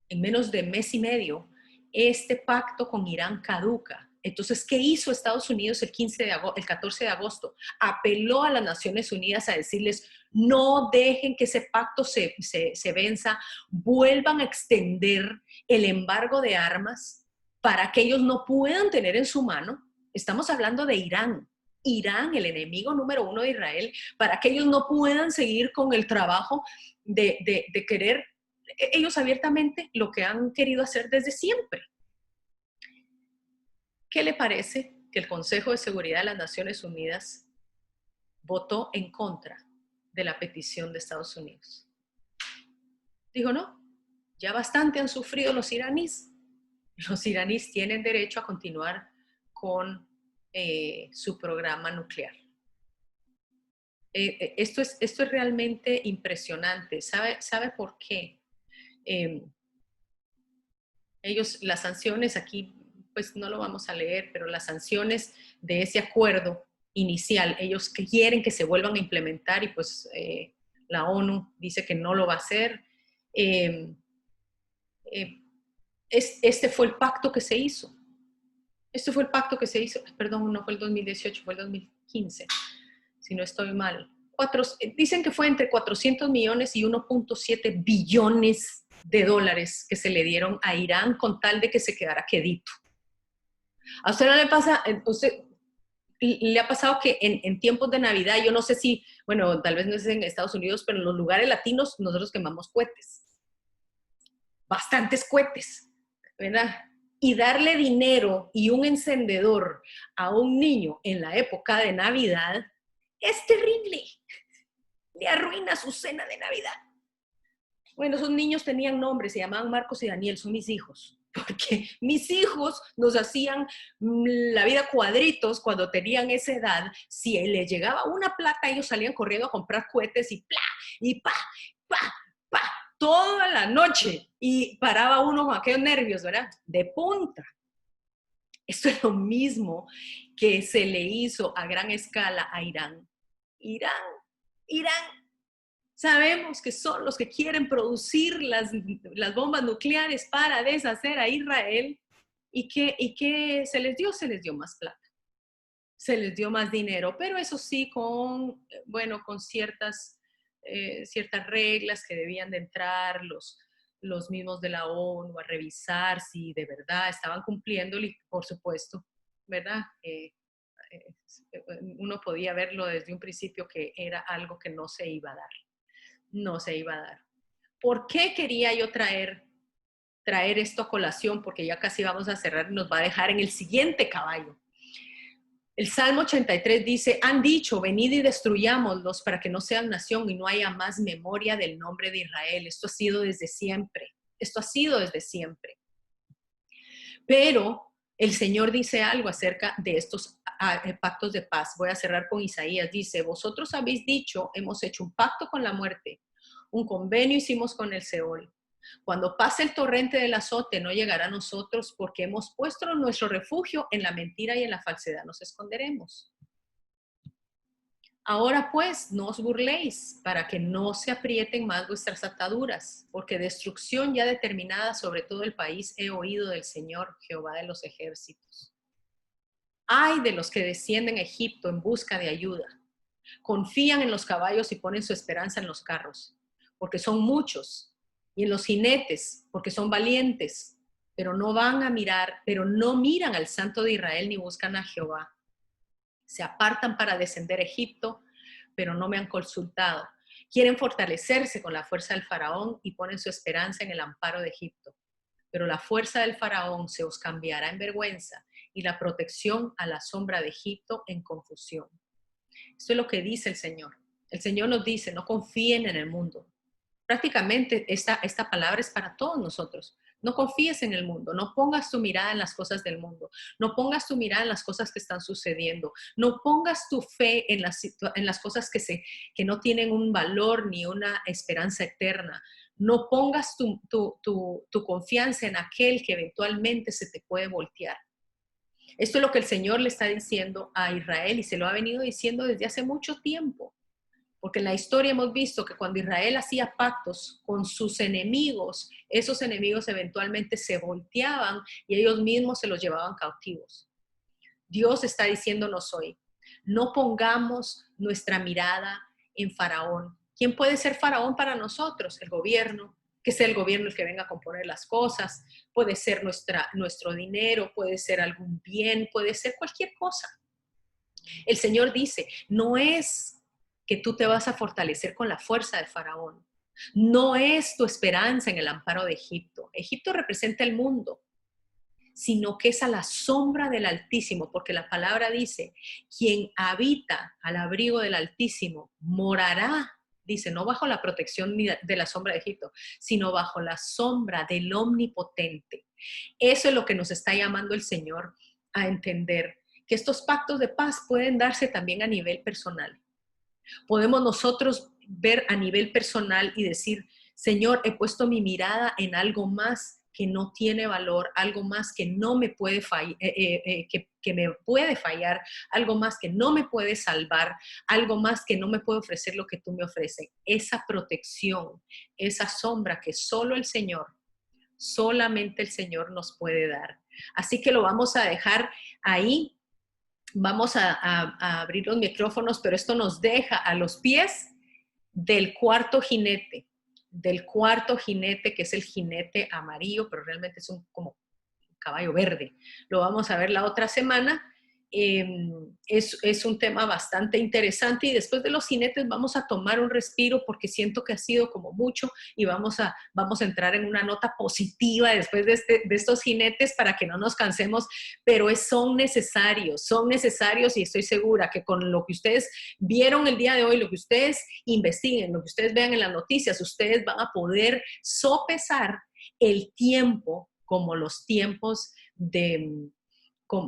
En menos de mes y medio, este pacto con Irán caduca. Entonces, ¿qué hizo Estados Unidos el 14 de agosto? Apeló a las Naciones Unidas a decirles, no dejen que ese pacto se venza, vuelvan a extender el embargo de armas para que ellos no puedan tener en su mano. Estamos hablando de Irán, el enemigo número 1 de Israel, para que ellos no puedan seguir con el trabajo de querer ellos abiertamente lo que han querido hacer desde siempre. ¿Qué le parece que el Consejo de Seguridad de las Naciones Unidas votó en contra de la petición de Estados Unidos? Dijo, no, ya bastante han sufrido los iraníes. Los iraníes tienen derecho a continuar con su programa nuclear. Esto es realmente impresionante. ¿Sabe por qué? Las sanciones aquí, pues no lo vamos a leer, pero las sanciones de ese acuerdo inicial, ellos quieren que se vuelvan a implementar y pues la ONU dice que no lo va a hacer. Este fue el pacto que se hizo. Este fue el pacto que se hizo, perdón, no fue el 2018, fue el 2015, si no estoy mal. dicen que fue entre 400 millones y 1.7 billones de dólares que se le dieron a Irán con tal de que se quedara quedito. ¿A usted no le pasa, le ha pasado que en tiempos de Navidad, yo no sé si, bueno, tal vez no es en Estados Unidos, pero en los lugares latinos nosotros quemamos cohetes, bastantes cohetes, ¿verdad? Y darle dinero y un encendedor a un niño en la época de Navidad es terrible. Le arruina su cena de Navidad. Bueno, esos niños tenían nombres, se llamaban Marcos y Daniel, son mis hijos. Porque mis hijos nos hacían la vida cuadritos cuando tenían esa edad. Si les llegaba una plata, ellos salían corriendo a comprar cohetes y ¡plá! Y ¡pa! ¡pa! ¡pa! Toda la noche. Y paraba uno con aquellos nervios, ¿verdad? De punta. Esto es lo mismo que se le hizo a gran escala a Irán. Irán. Sabemos que son los que quieren producir las bombas nucleares para deshacer a Israel y que se les dio más plata, se les dio más dinero, pero eso sí con ciertas reglas que debían de entrar los mismos de la ONU a revisar si de verdad estaban cumpliendo y por supuesto, ¿verdad? Uno podía verlo desde un principio que era algo que no se iba a dar. No se iba a dar. ¿Por qué quería yo traer esto a colación? Porque ya casi vamos a cerrar y nos va a dejar en el siguiente caballo. El Salmo 83 dice, han dicho, venid y destruyámoslos para que no sean nación y no haya más memoria del nombre de Israel. Esto ha sido desde siempre. Pero el Señor dice algo acerca de estos pactos de paz. Voy a cerrar con Isaías. Dice, vosotros habéis dicho, hemos hecho un pacto con la muerte, un convenio hicimos con el Seol. Cuando pase el torrente del azote, no llegará a nosotros porque hemos puesto nuestro refugio en la mentira y en la falsedad. Nos esconderemos. Ahora pues, no os burléis para que no se aprieten más vuestras ataduras, porque destrucción ya determinada sobre todo el país he oído del Señor, Jehová de los ejércitos. Ay de los que descienden a Egipto en busca de ayuda. Confían en los caballos y ponen su esperanza en los carros, porque son muchos, y en los jinetes, porque son valientes, pero no miran al Santo de Israel ni buscan a Jehová. Se apartan para descender a Egipto, pero no me han consultado. Quieren fortalecerse con la fuerza del faraón y ponen su esperanza en el amparo de Egipto. Pero la fuerza del faraón se os cambiará en vergüenza y la protección a la sombra de Egipto en confusión. Esto es lo que dice el Señor. El Señor nos dice, no confíen en el mundo. Prácticamente esta palabra es para todos nosotros. No confíes en el mundo, no pongas tu mirada en las cosas del mundo, no pongas tu mirada en las cosas que están sucediendo, no pongas tu fe en las cosas que no tienen un valor ni una esperanza eterna. No pongas tu confianza en aquel que eventualmente se te puede voltear. Esto es lo que el Señor le está diciendo a Israel y se lo ha venido diciendo desde hace mucho tiempo. Porque en la historia hemos visto que cuando Israel hacía pactos con sus enemigos, esos enemigos eventualmente se volteaban y ellos mismos se los llevaban cautivos. Dios está diciéndonos hoy, no pongamos nuestra mirada en Faraón. ¿Quién puede ser Faraón para nosotros? El gobierno, que sea el gobierno el que venga a componer las cosas, puede ser nuestro dinero, puede ser algún bien, puede ser cualquier cosa. El Señor dice, no es que tú te vas a fortalecer con la fuerza del faraón. No es tu esperanza en el amparo de Egipto. Egipto representa el mundo, sino que es a la sombra del Altísimo, porque la palabra dice, quien habita al abrigo del Altísimo morará, dice, no bajo la protección de la sombra de Egipto, sino bajo la sombra del Omnipotente. Eso es lo que nos está llamando el Señor a entender, que estos pactos de paz pueden darse también a nivel personal. Podemos nosotros ver a nivel personal y decir, Señor, he puesto mi mirada en algo más que no tiene valor, algo más que no me puede que me puede fallar, algo más que no me puede salvar, algo más que no me puede ofrecer lo que tú me ofreces. Esa protección, esa sombra que solo el Señor, solamente el Señor nos puede dar. Así que lo vamos a dejar ahí. vamos a abrir los micrófonos, pero esto nos deja a los pies del cuarto jinete, que es el jinete amarillo, pero realmente es como un caballo verde. Lo vamos a ver la otra semana. Es un tema bastante interesante y después de los jinetes vamos a tomar un respiro porque siento que ha sido como mucho y vamos a entrar en una nota positiva después de estos jinetes para que no nos cansemos, pero son necesarios y estoy segura que con lo que ustedes vieron el día de hoy, lo que ustedes investiguen, lo que ustedes vean en las noticias, ustedes van a poder sopesar el tiempo como los tiempos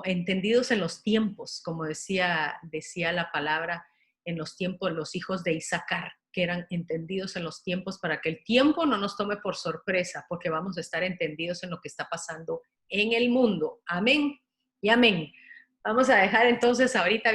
entendidos en los tiempos, como decía la palabra, en los tiempos, los hijos de Isaacar, que eran entendidos en los tiempos para que el tiempo no nos tome por sorpresa, porque vamos a estar entendidos en lo que está pasando en el mundo. Amén y amén. Vamos a dejar entonces ahorita